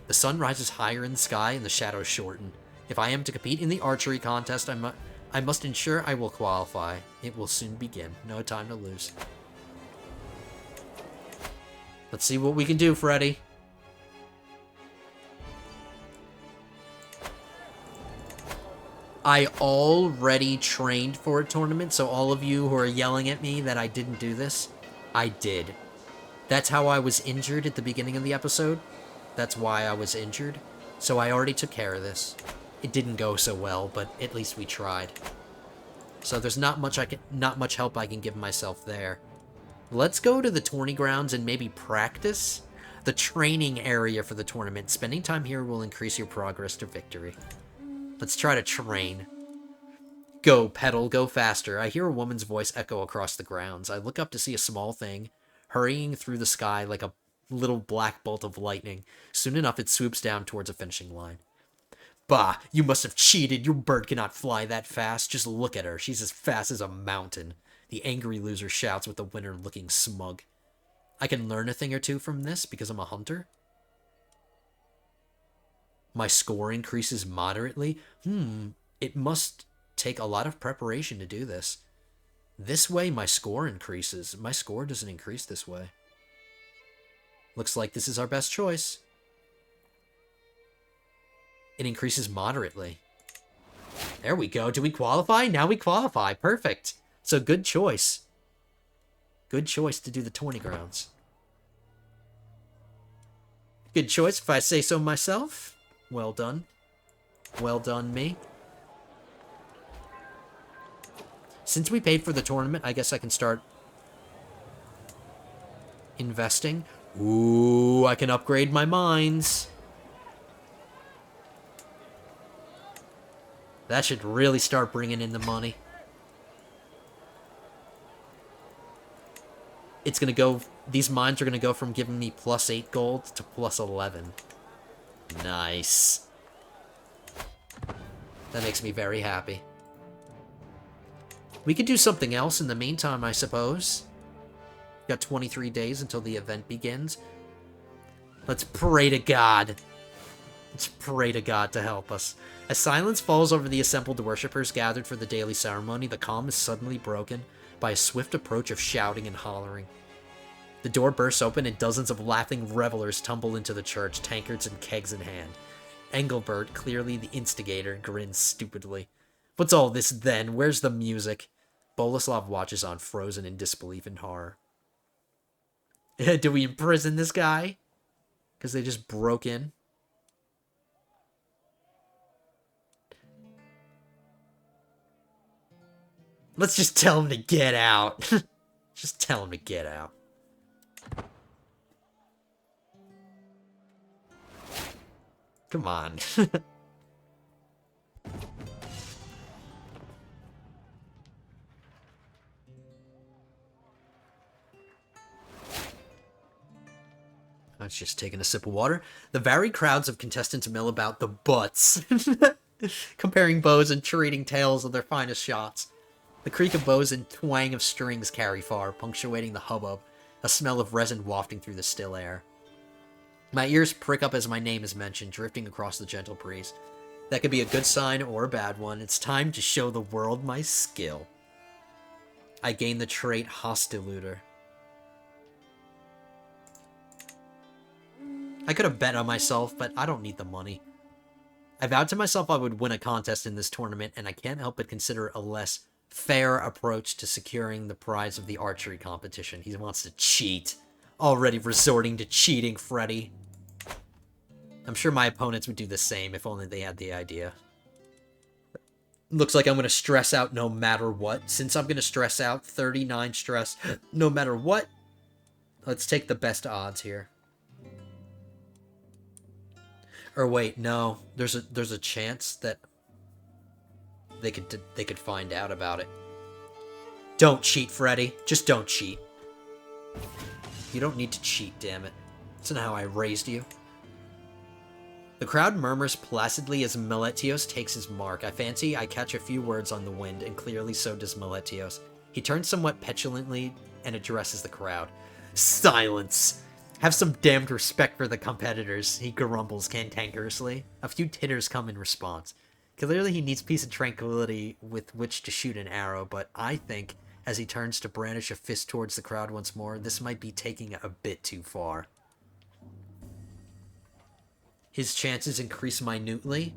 The sun rises higher in the sky and the shadows shorten. If I am to compete in the archery contest, I must ensure I will qualify. It will soon begin. No time to lose. Let's see what we can do, Freddy. I already trained for a tournament, so all of you who are yelling at me that I didn't do this, I did. That's how I was injured at the beginning of the episode. That's why I was injured. So I already took care of this. It didn't go so well, but at least we tried. So there's not much help I can give myself there. Let's go to the tourney grounds and maybe practice. The training area for the tournament. Spending time here will increase your progress to victory. Let's try to train. Go, pedal, go faster. I hear a woman's voice echo across the grounds. I look up to see a small thing hurrying through the sky like a little black bolt of lightning. Soon enough, it swoops down towards a finishing line. Bah, you must have cheated. Your bird cannot fly that fast. Just look at her. She's as fast as a mountain. The angry loser shouts with the winner looking smug. I can learn a thing or two from this because I'm a hunter. My score increases moderately. It must take a lot of preparation to do this. This way my score increases. My score doesn't increase this way. Looks like this is our best choice. It increases moderately. There we go. Do we qualify? Now we qualify. Perfect. So good choice. Good choice to do the tourney grounds. Good choice if I say so myself. Well done. Well done, me. Since we paid for the tournament, I guess I can start investing. Ooh, I can upgrade my mines. That should really start bringing in the money. it's gonna go... These mines are gonna go from giving me +8 gold to +11. Nice. That makes me very happy. We could do something else in the meantime, I suppose. Got 23 days until the event begins. Let's pray to God. Let's pray to God to help us. As silence falls over the assembled worshippers gathered for the daily ceremony, the calm is suddenly broken by a swift approach of shouting and hollering. The door bursts open and dozens of laughing revelers tumble into the church, tankards and kegs in hand. Engelbert, clearly the instigator, grins stupidly. What's all this then? Where's the music? Boleslav watches on, frozen in disbelief and horror. Do we imprison this guy? Because they just broke in? Let's just tell him to get out. Just tell him to get out. Come on. I was just taking a sip of water. The varied crowds of contestants mill about the butts, comparing bows and trading tales of their finest shots. The creak of bows and twang of strings carry far, punctuating the hubbub, a smell of resin wafting through the still air. My ears prick up as my name is mentioned, drifting across the gentle breeze. That could be a good sign or a bad one. It's time to show the world my skill. I gain the trait Hostiluter. I could have bet on myself, but I don't need the money. I vowed to myself I would win a contest in this tournament, and I can't help but consider a less fair approach to securing the prize of the archery competition. He wants to cheat. Already resorting to cheating, Freddy. I'm sure my opponents would do the same if only they had the idea. Looks like I'm going to stress out no matter what. Since I'm going to stress out, 39 stress, no matter what. Let's take the best odds here. Or wait, no. There's a chance that they could find out about it. Don't cheat, Freddy. Just don't cheat. You don't need to cheat, damn it. That's not how I raised you. The crowd murmurs placidly as Meletios takes his mark. I fancy I catch a few words on the wind, and clearly so does Meletios. He turns somewhat petulantly and addresses the crowd. Silence! Have some damned respect for the competitors, he grumbles cantankerously. A few titters come in response. Clearly he needs peace and tranquility with which to shoot an arrow, but I think, as he turns to brandish a fist towards the crowd once more, this might be taking it a bit too far. His chances increase minutely,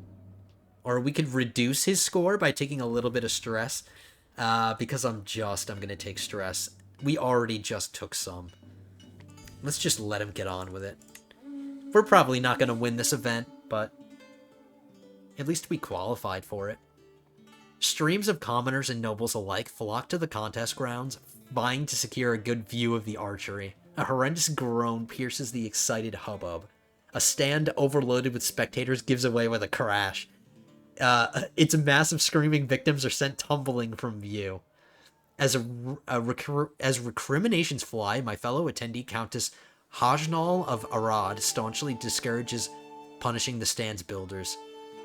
or we could reduce his score by taking a little bit of stress, because I'm going to take stress. We already just took some. Let's just let him get on with it. We're probably not going to win this event, but at least we qualified for it. Streams of commoners and nobles alike flock to the contest grounds, vying to secure a good view of the archery. A horrendous groan pierces the excited hubbub. A stand overloaded with spectators gives away with a crash. Its massive screaming victims are sent tumbling from view. As recriminations fly, my fellow attendee Countess Hajnal of Arad staunchly discourages punishing the stand's builders.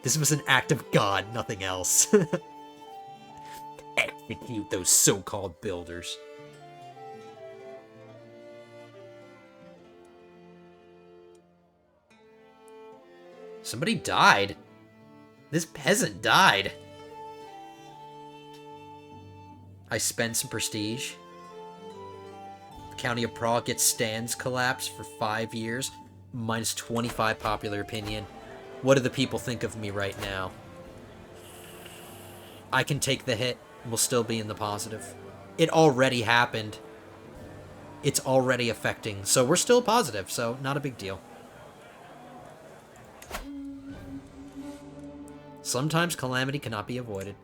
This was an act of God, nothing else. Execute those so-called builders. Somebody died. This peasant died. I spend some prestige. The County of Prague gets stands collapsed for 5 years. Minus 25 popular opinion. What do the people think of me right now? I can take the hit and we'll still be in the positive. It already happened. It's already affecting. So we're still positive, so not a big deal. Sometimes calamity cannot be avoided.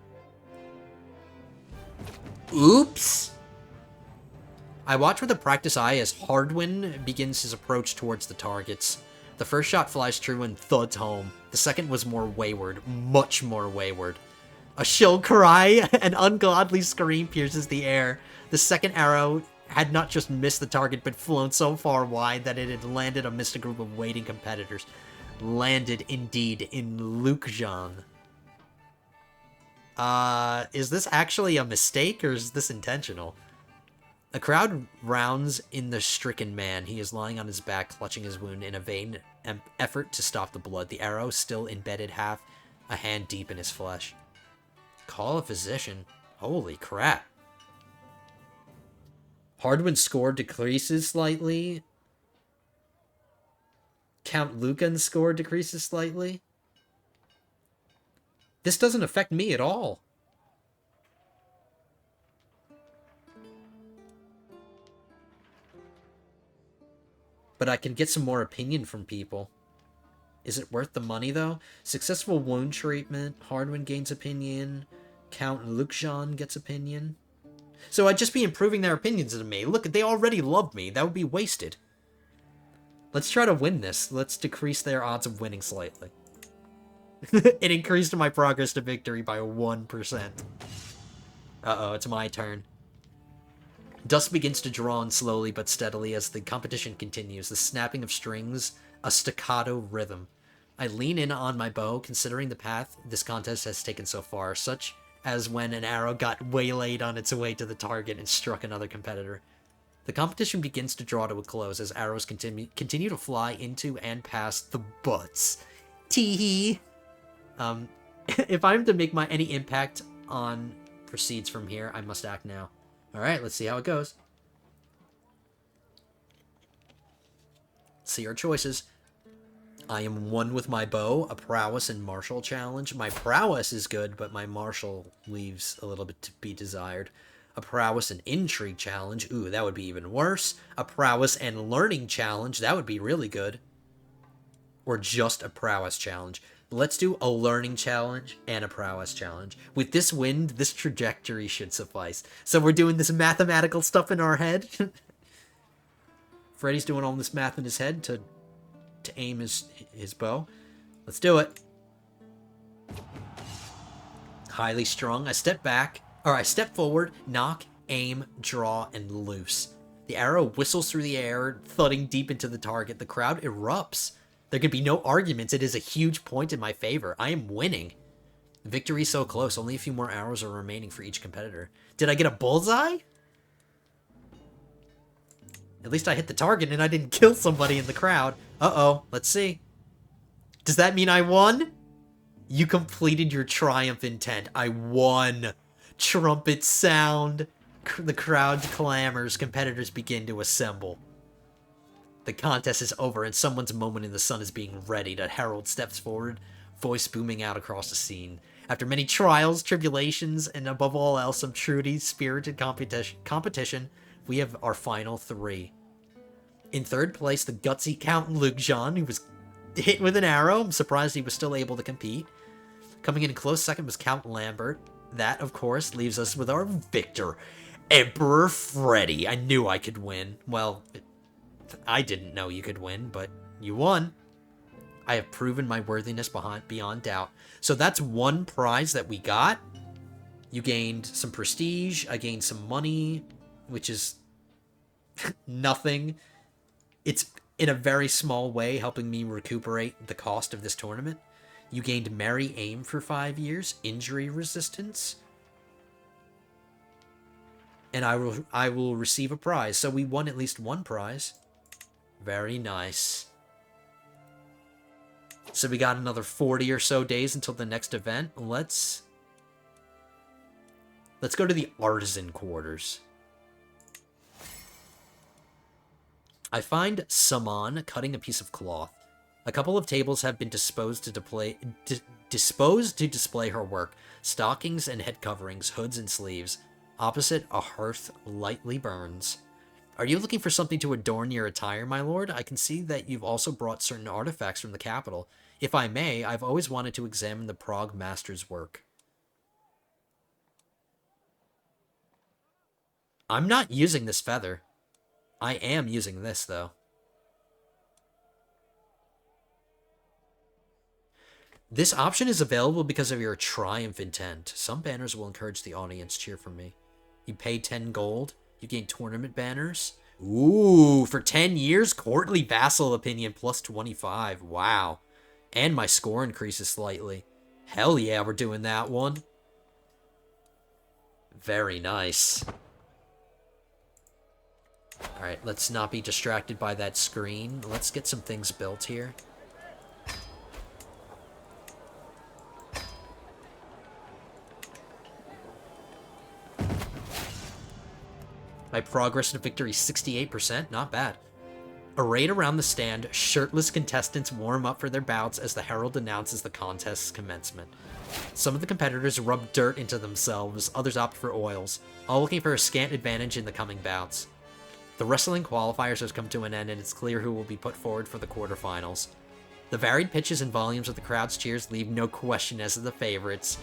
Oops! I watch with a practiced eye as Hardwin begins his approach towards the targets. The first shot flies true and thuds home. The second was more wayward, much more wayward. A shrill cry, an ungodly scream pierces the air. The second arrow had not just missed the target, but flown so far wide that it had landed amidst a group of waiting competitors. Landed, indeed, in Lukjan. Is this actually a mistake, or is this intentional? A crowd rounds in the stricken man. He is lying on his back, clutching his wound in a vain effort to stop the blood. The arrow still embedded half a hand deep in his flesh. Call a physician. Holy crap. Hardwin's score decreases slightly. Count Lucan's score decreases slightly. This doesn't affect me at all. But I can get some more opinion from people. Is it worth the money, though? Successful wound treatment. Hardwin gains opinion. Count Lukjan gets opinion. So I'd just be improving their opinions of me. Look, they already love me. That would be wasted. Let's try to win this. Let's decrease their odds of winning slightly. It increased my progress to victory by 1%. Uh-oh, it's my turn. Dust begins to draw in slowly but steadily as the competition continues, the snapping of strings, a staccato rhythm. I lean in on my bow, considering the path this contest has taken so far, such as when an arrow got waylaid on its way to the target and struck another competitor. The competition begins to draw to a close as arrows continue to fly into and past the butts. Tee-hee! If I'm to make any impact on proceeds from here, I must act now. Alright, let's see how it goes. See our choices. I am one with my bow, a prowess and martial challenge. My prowess is good, but my martial leaves a little bit to be desired. A prowess and intrigue challenge. Ooh, that would be even worse. A prowess and learning challenge. That would be really good. Or just a prowess challenge. Let's do a learning challenge and a prowess challenge. With this wind, this trajectory should suffice. So we're doing this mathematical stuff in our head. Freddy's doing all this math in his head to aim his bow. Let's do it. Highly strung. I step back, or I step forward, knock, aim, draw, and loose. The arrow whistles through the air, thudding deep into the target. The crowd erupts. There can be no arguments. It is a huge point in my favor. I am winning. Victory so close. Only a few more arrows are remaining for each competitor. Did I get a bullseye? At least I hit the target and I didn't kill somebody in the crowd. Uh-oh. Let's see. Does that mean I won? You completed your triumph intent. I won. Trumpets sound. The crowd clamors. Competitors begin to assemble. The contest is over and someone's moment in the sun is being readied. A herald steps forward, voice booming out across the scene. After many trials, tribulations, and above all else, some truly spirited competition, we have our final three. In third place, the gutsy Count Lukjan, who was hit with an arrow. I'm surprised he was still able to compete. Coming in close second was Count Lambert. That, of course, leaves us with our victor, Emperor Freddy. I knew I could win. Well, I didn't know you could win, but you won. I have proven my worthiness beyond doubt. So that's one prize that we got. You gained some prestige. I gained some money, which is nothing. It's in a very small way helping me recuperate the cost of this tournament. You gained Merry Aim for 5 years, injury resistance, and I will receive a prize. So we won at least one prize. Very nice. So we got another 40 or so days until the next event. Let's go to the artisan quarters. I find Saman cutting a piece of cloth. A couple of tables have been disposed to display her work. Stockings and head coverings, hoods and sleeves. Opposite, a hearth lightly burns. Are you looking for something to adorn your attire, my lord? I can see that you've also brought certain artifacts from the capital. If I may, I've always wanted to examine the Prague master's work. I'm not using this feather. I am using this, though. This option is available because of your triumph intent. Some banners will encourage the audience cheer for me. You pay 10 gold. You gain tournament banners. Ooh, for 10 years, courtly vassal opinion plus 25. Wow. And my score increases slightly. Hell yeah, we're doing that one. Very nice. Alright, let's not be distracted by that screen. Let's get some things built here. My progress to victory 68%, not bad. Arrayed around the stand, shirtless contestants warm up for their bouts as the herald announces the contest's commencement. Some of the competitors rub dirt into themselves, others opt for oils, all looking for a scant advantage in the coming bouts. The wrestling qualifiers has come to an end and it's clear who will be put forward for the quarterfinals. The varied pitches and volumes of the crowd's cheers leave no question as to the favorites.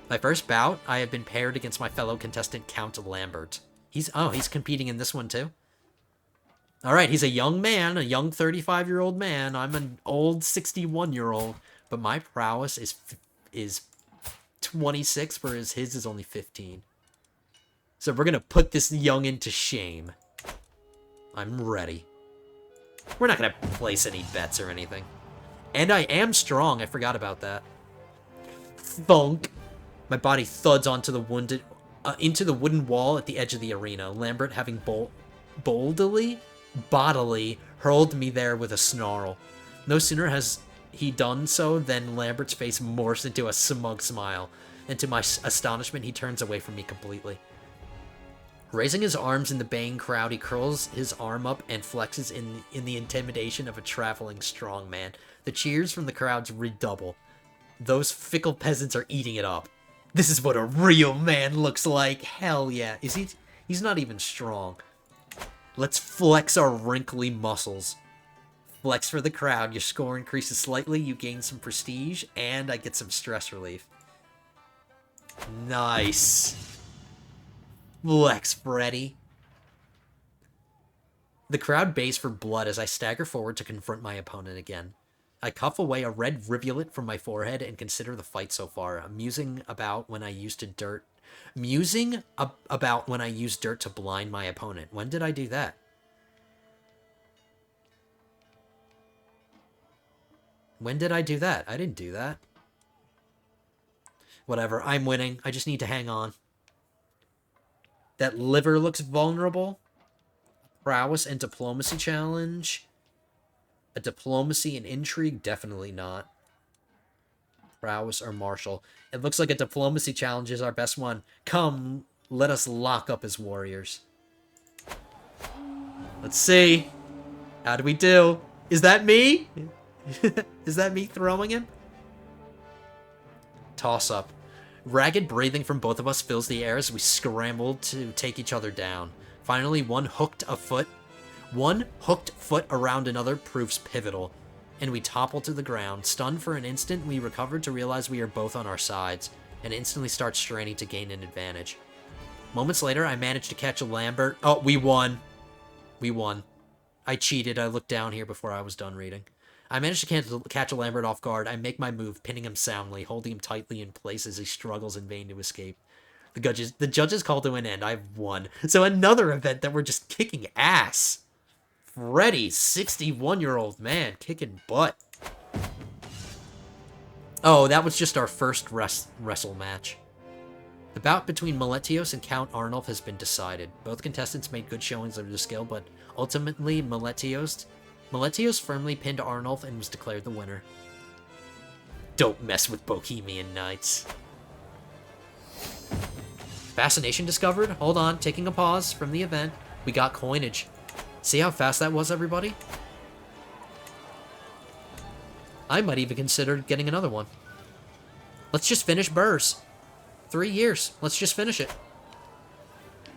My first bout, I have been paired against my fellow contestant Count Lambert. He's competing in this one too. Alright, he's a young man, a young 35-year-old man. I'm an old 61-year-old, but my prowess is 26, whereas his is only 15. So we're gonna put this youngin' to shame. I'm ready. We're not gonna place any bets or anything. And I am strong, I forgot about that. Thunk. My body thuds onto the into the wooden wall at the edge of the arena. Lambert, having bodily hurled me there with a snarl. No sooner has he done so than Lambert's face morphs into a smug smile, and to my astonishment, he turns away from me completely. Raising his arms in the baying crowd, he curls his arm up and flexes in the intimidation of a traveling strongman. The cheers from the crowds redouble. Those fickle peasants are eating it up. This is what a real man looks like. Hell yeah. He's not even strong. Let's flex our wrinkly muscles. Flex for the crowd. Your score increases slightly. You gain some prestige. And I get some stress relief. Nice. Flex, Freddy. The crowd bays for blood as I stagger forward to confront my opponent again. I cuff away a red rivulet from my forehead and consider the fight so far, musing about when I used dirt to blind my opponent. When did I do that? When did I do that? I didn't do that. Whatever, I'm winning. I just need to hang on. That liver looks vulnerable. Prowess and diplomacy challenge. A diplomacy and intrigue? Definitely not. Prowess or martial. It looks like a diplomacy challenge is our best one. Come, let us lock up as warriors. Let's see. How do we do? Is that me? Is that me throwing him? Toss up. Ragged breathing from both of us fills the air as we scramble to take each other down. Finally, one hooked foot around another proves pivotal, and we topple to the ground. Stunned for an instant, we recover to realize we are both on our sides, and instantly start straining to gain an advantage. Moments later, I manage to catch a Lambert. Oh, we won. We won. I cheated. I looked down here before I was done reading. I managed to catch a Lambert off guard. I make my move, pinning him soundly, holding him tightly in place as he struggles in vain to escape. The judges call to an end. I've won. So another event that we're just kicking ass. Freddy, 61-year-old man, kicking butt. Oh, that was just our first wrestle match. The bout between Meletios and Count Arnulf has been decided. Both contestants made good showings of their skill, but ultimately Meletios firmly pinned Arnulf and was declared the winner. Don't mess with Bohemian Knights. Fascination discovered. Hold on, taking a pause from the event. We got coinage. See how fast that was, everybody? I might even consider getting another one. Let's just finish Burrs. 3 years. Let's just finish it.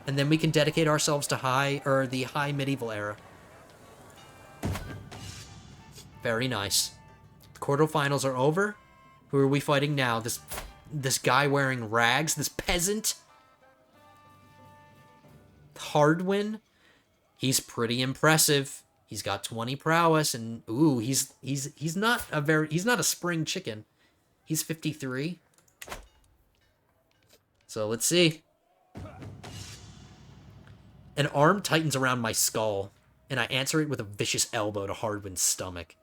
And then we can dedicate ourselves to the high medieval era. Very nice. The quarterfinals are over. Who are we fighting now? This guy wearing rags? This peasant? Hardwin? He's pretty impressive. He's got 20 prowess, and ooh, he's not a spring chicken. He's 53. So let's see. An arm tightens around my skull, and I answer it with a vicious elbow to Hardwin's stomach.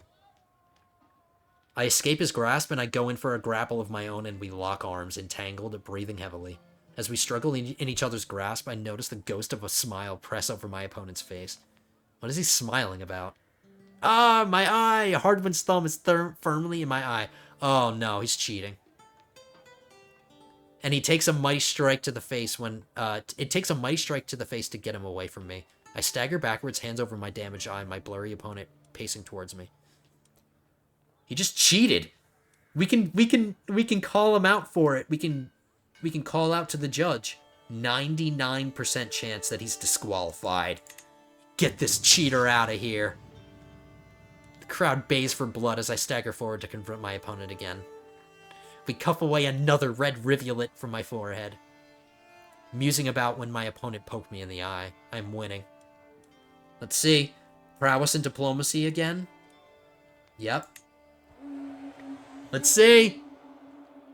I escape his grasp, and I go in for a grapple of my own, and we lock arms, entangled, breathing heavily. As we struggle in each other's grasp, I notice the ghost of a smile press over my opponent's face. What is he smiling about? Ah, my eye! Hardwin's thumb is firmly in my eye. Oh no, he's cheating. And he takes a mighty strike to the face when... it takes a mighty strike to the face to get him away from me. I stagger backwards, hands over my damaged eye, my blurry opponent pacing towards me. He just cheated. We can call him out for it. We can call out to the judge. 99% chance that he's disqualified. Get this cheater out of here. The crowd bays for blood as I stagger forward to confront my opponent again. We cuff away another red rivulet from my forehead. Musing about when my opponent poked me in the eye. I'm winning. Let's see. Prowess and diplomacy again? Yep. Let's see.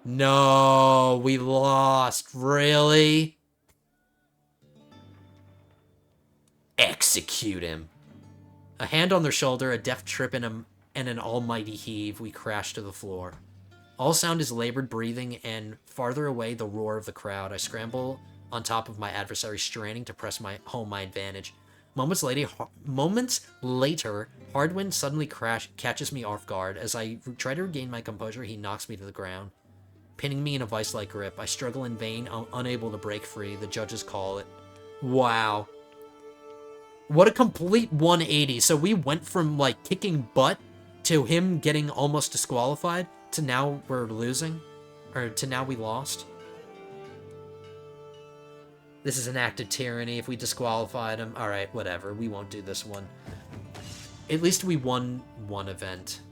No, we lost. Really? Execute him. A hand on their shoulder, a deft trip, and an almighty heave, we crash to the floor. All sound is labored breathing, and farther away, the roar of the crowd. I scramble on top of my adversary, straining to press home my advantage. Moments later, Hardwin suddenly catches me off guard. As I try to regain my composure, he knocks me to the ground, pinning me in a vice-like grip. I struggle in vain, unable to break free. The judges call it. Wow. What a complete 180. So we went from, like, kicking butt to him getting almost disqualified to now we're losing. Or to now we lost. This is an act of tyranny. If we disqualified him, alright, whatever. We won't do this one. At least we won one event.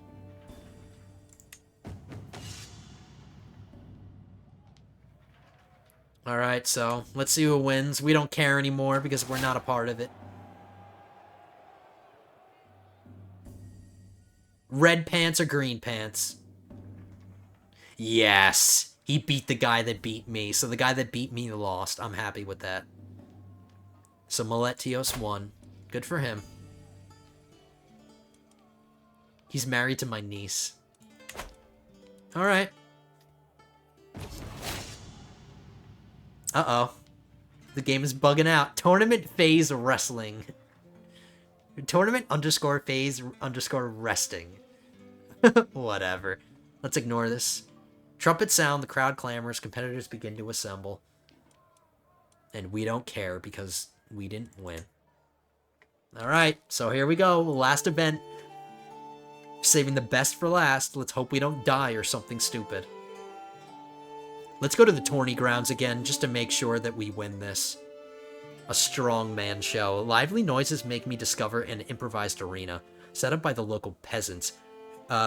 Alright, so let's see who wins. We don't care anymore because we're not a part of it. Red pants or green pants? Yes! He beat the guy that beat me, so the guy that beat me lost. I'm happy with that. So Miletios won. Good for him. He's married to my niece. Alright. Uh-oh. The game is bugging out. Tournament phase wrestling. Tournament underscore phase underscore resting. Whatever. Let's ignore this. Trumpets sound, the crowd clamors, competitors begin to assemble. And we don't care because we didn't win. Alright, so here we go. Last event. Saving the best for last. Let's hope we don't die or something stupid. Let's go to the tourney grounds again just to make sure that we win this. A strong man show. Lively noises make me discover an improvised arena set up by the local peasants,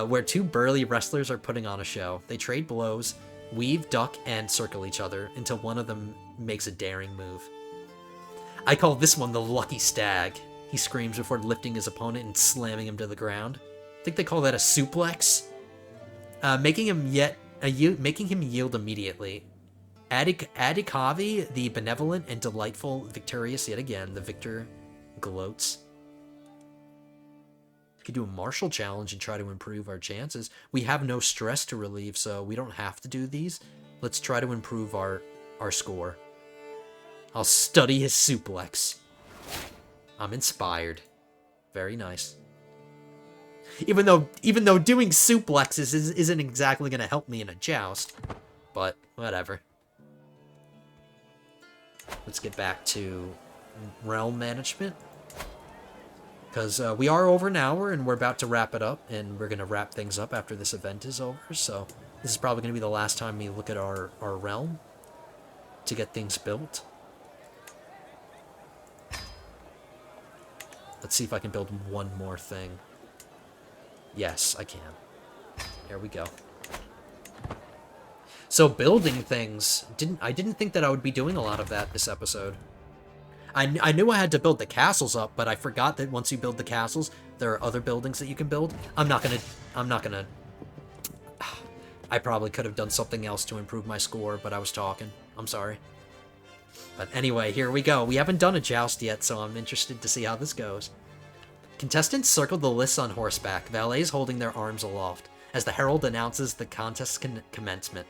where two burly wrestlers are putting on a show. They trade blows, weave, duck, and circle each other until one of them makes a daring move. I call this one the Lucky Stag. He screams before lifting his opponent and slamming him to the ground. I think they call that a suplex. Making him yield immediately. Adikavi, the benevolent and delightful, victorious yet again. The victor gloats. We could do a martial challenge and try to improve our chances. We have no stress to relieve, so we don't have to do these. Let's try to improve our score. I'll study his suplex. I'm inspired. Very nice. Even though doing suplexes isn't exactly going to help me in a joust. But, whatever. Let's get back to realm management. Because we are over an hour, and we're about to wrap it up. And we're going to wrap things up after this event is over. So, this is probably going to be the last time we look at our realm to get things built. Let's see if I can build one more thing. Yes, I can. There we go. So building things, I didn't think that I would be doing a lot of that this episode. I knew I had to build the castles up, but I forgot that once you build the castles, there are other buildings that you can build. I'm not gonna... I probably could have done something else to improve my score, but I was talking. I'm sorry. But anyway, here we go. We haven't done a joust yet, so I'm interested to see how this goes. Contestants circle the lists on horseback, valets holding their arms aloft, as the herald announces the contest's commencement.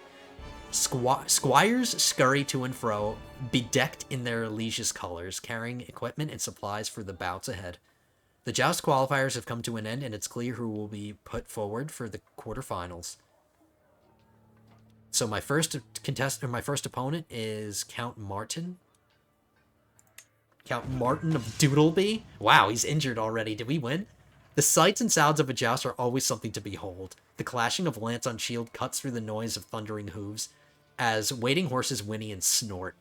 Squires scurry to and fro, bedecked in their liege's colors, carrying equipment and supplies for the bouts ahead. The joust qualifiers have come to an end, and it's clear who will be put forward for the quarterfinals. So my first opponent is Count Martin. Count Martin of Doodleby. Wow, he's injured already. Did we win? The sights and sounds of a joust are always something to behold. The clashing of lance on shield cuts through the noise of thundering hooves, as waiting horses whinny and snort.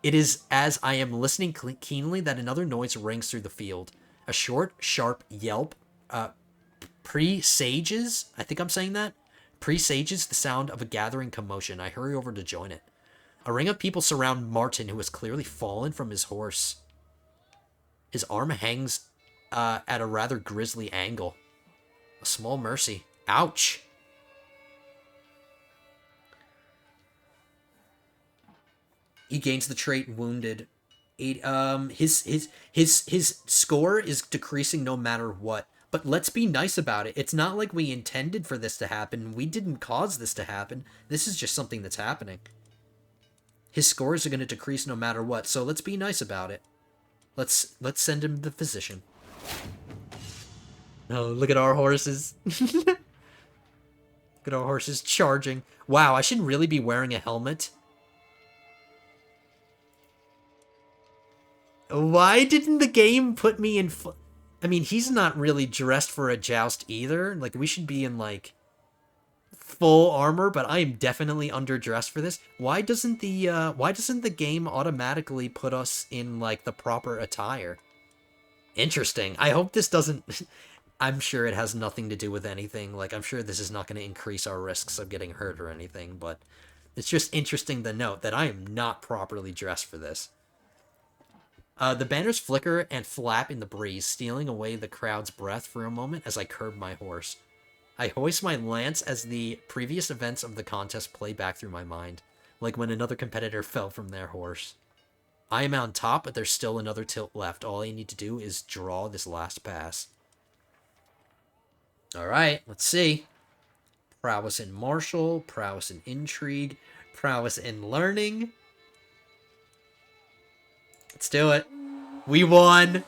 It is as I am listening keenly that another noise rings through the field. A short, sharp yelp presages, I think I'm saying that, presages the sound of a gathering commotion. I hurry over to join it. A ring of people surround Martin, who has clearly fallen from his horse. His arm hangs at a rather grisly angle. A small mercy. Ouch! He gains the trait wounded. His score is decreasing no matter what. But let's be nice about it. It's not like we intended for this to happen. We didn't cause this to happen. This is just something that's happening. His scores are going to decrease no matter what, so let's be nice about it. Let's send him the physician. Oh, look at our horses. Look at our horses charging. Wow, I should really be wearing a helmet. Why didn't the game put me in... I mean, he's not really dressed for a joust either. Like, we should be in, like, full armor, but I am definitely underdressed for this. Why doesn't the game automatically put us in, like, the proper attire? Interesting. I hope this doesn't... I'm sure it has nothing to do with anything. Like, I'm sure this is not going to increase our risks of getting hurt or anything, but it's just interesting to note that I am not properly dressed for this. The banners flicker and flap in the breeze, stealing away the crowd's breath for a moment as I curb my horse. I hoist my lance as the previous events of the contest play back through my mind, like when another competitor fell from their horse. I am on top, but there's still another tilt left. All I need to do is draw this last pass. Alright, let's see. Prowess in martial, prowess in intrigue, prowess in learning. Let's do it. We won.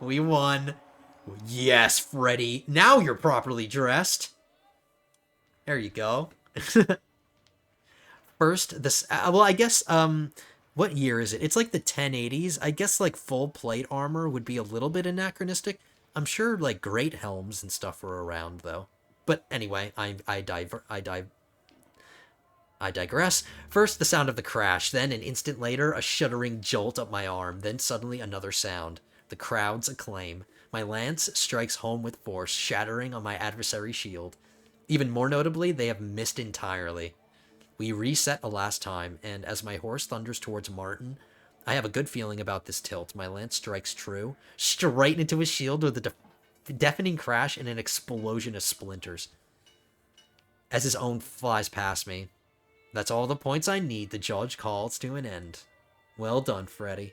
We won. Yes, Freddy. Now you're properly dressed. There you go. First, this... well, I guess, what year is it? It's like the 1080s. I guess, like, full plate armor would be a little bit anachronistic. I'm sure, like, great helms and stuff were around, though. But anyway, I digress. First, the sound of the crash, then an instant later, a shuddering jolt up my arm, then suddenly another sound. The crowd's acclaim. My lance strikes home with force, shattering on my adversary's shield. Even more notably, they have missed entirely. We reset a last time, and as my horse thunders towards Martin, I have a good feeling about this tilt. My lance strikes true, straight into his shield with a deafening crash and an explosion of splinters. As his own flies past me. That's all the points I need. The judge calls to an end. Well done, Freddy.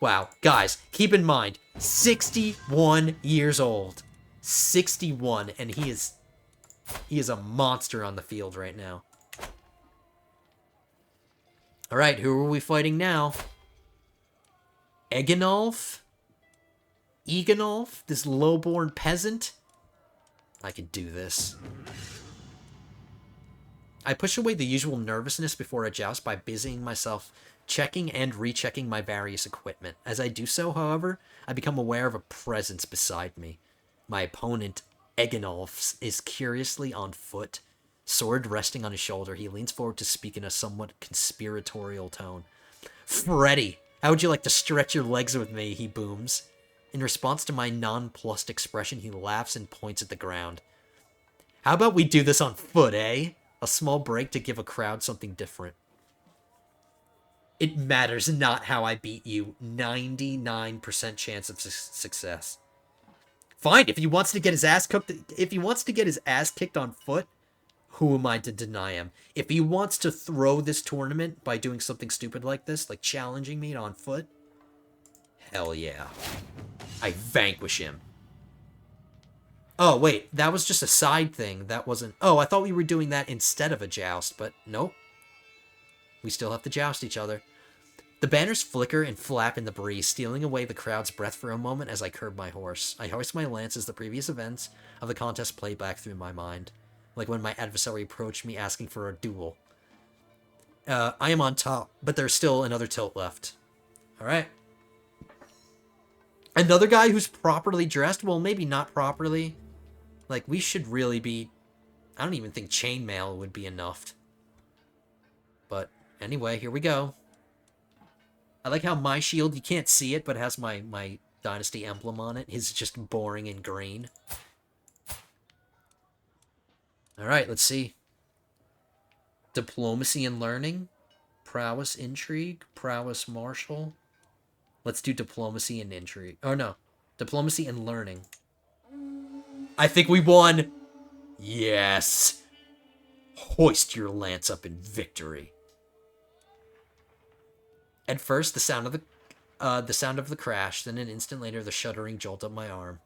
Wow, guys, keep in mind, 61 years old. 61, and he is a monster on the field right now. Alright, who are we fighting now? Eganolf? Eganolf? This low-born peasant? I can do this. I push away the usual nervousness before a joust by busying myself checking and rechecking my various equipment. As I do so, however, I become aware of a presence beside me. My opponent, Eganolf, is curiously on foot. Sword resting on his shoulder, he leans forward to speak in a somewhat conspiratorial tone. Freddy, how would you like to stretch your legs with me? He booms. In response to my nonplussed expression, he laughs and points at the ground. How about we do this on foot, eh? A small break to give a crowd something different. It matters not how I beat you. 99% chance of success. Fine, if he wants to get his ass kicked on foot, Who am I to deny him? If he wants to throw this tournament by doing something stupid like this, like challenging me on foot, hell yeah. I vanquish him. Oh, wait, that was just a side thing. That wasn't... Oh, I thought we were doing that instead of a joust, but nope. We still have to joust each other. The banners flicker and flap in the breeze, stealing away the crowd's breath for a moment as I curb my horse. I hoist my lance as the previous events of the contest play back through my mind, like when my adversary approached me asking for a duel. I am on top, but there's still another tilt left. Alright. Another guy who's properly dressed? Well, maybe not properly. Like, we should really be... I don't even think chainmail would be enough. But, anyway, here we go. I like how my shield, you can't see it, but it has my Dynasty emblem on it. His is just boring and green. Alright, let's see. Diplomacy and learning. Prowess, intrigue. Prowess, martial. Let's do diplomacy and intrigue. Oh, no. Diplomacy and learning. I think we won! Yes! Hoist your lance up in victory. At first, the sound of the crash, then an instant later, the shuddering jolt up my arm.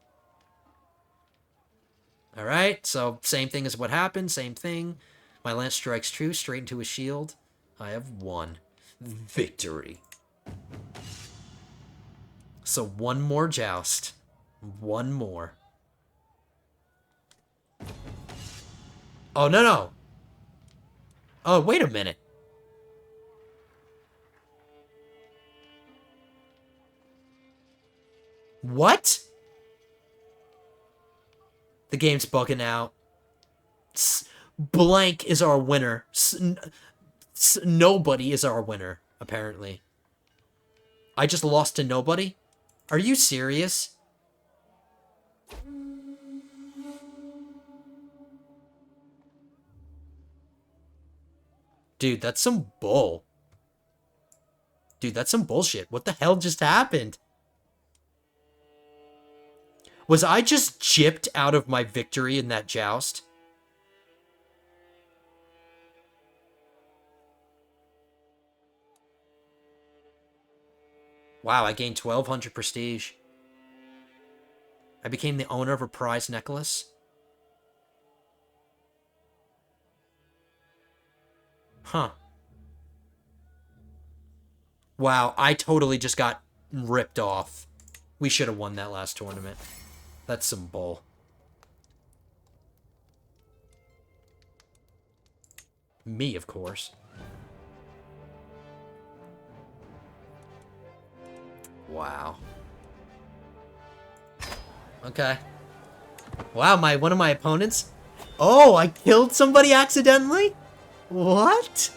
Alright, so same thing as what happened, same thing. My lance strikes true, straight into his shield. I have won. Victory. So one more joust. One more. Oh, no. Oh, wait a minute. What? The game's bugging out. Blank is our winner. Nobody is our winner, apparently. I just lost to nobody? Are you serious? Dude, that's some bull. Dude, that's some bullshit. What the hell just happened? Was I just gypped out of my victory in that joust? Wow, I gained 1200 prestige. I became the owner of a prize necklace. Huh. Wow, I totally just got ripped off. We should have won that last tournament. That's some bull. Me, of course. Wow. Okay. Wow, one of my opponents... Oh, I killed somebody accidentally? What?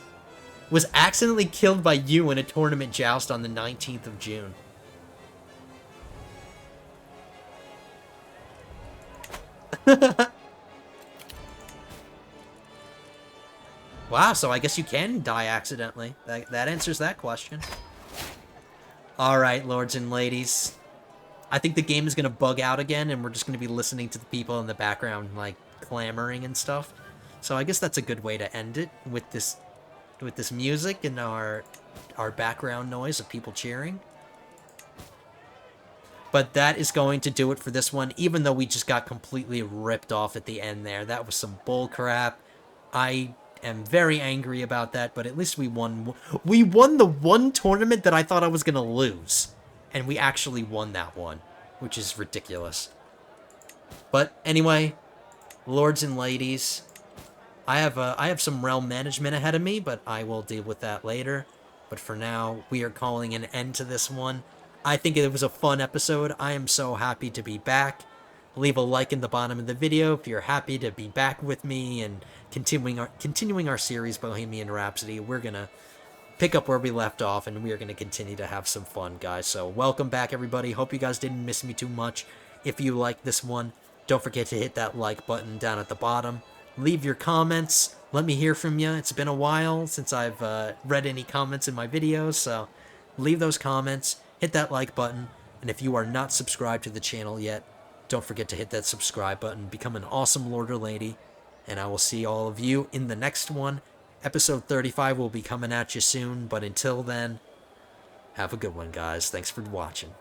Was accidentally killed by you in a tournament joust on the 19th of June. Wow, so I guess you can die accidentally. That answers that question. Alright, lords and ladies. I think the game is going to bug out again, and we're just going to be listening to the people in the background, like, clamoring and stuff. So I guess that's a good way to end it, with this music and our background noise of people cheering. But that is going to do it for this one, even though we just got completely ripped off at the end there. That was some bull crap. I am very angry about that, but at least we won. We won the one tournament that I thought I was going to lose. And we actually won that one, which is ridiculous. But anyway, lords and ladies, I have some realm management ahead of me, but I will deal with that later. But for now, we are calling an end to this one. I think it was a fun episode. I am so happy to be back. Leave a like in the bottom of the video if you're happy to be back with me and continuing our series, Bohemian Rhapsody. We're going to pick up where we left off, and we are going to continue to have some fun, guys. So welcome back, everybody. Hope you guys didn't miss me too much. If you like this one, don't forget to hit that like button down at the bottom. Leave your comments. Let me hear from you. It's been a while since I've read any comments in my videos, so leave those comments. Hit that like button, and if you are not subscribed to the channel yet, don't forget to hit that subscribe button. Become an awesome lord or lady, and I will see all of you in the next one. Episode 35 will be coming at you soon, but until then, have a good one, guys. Thanks for watching.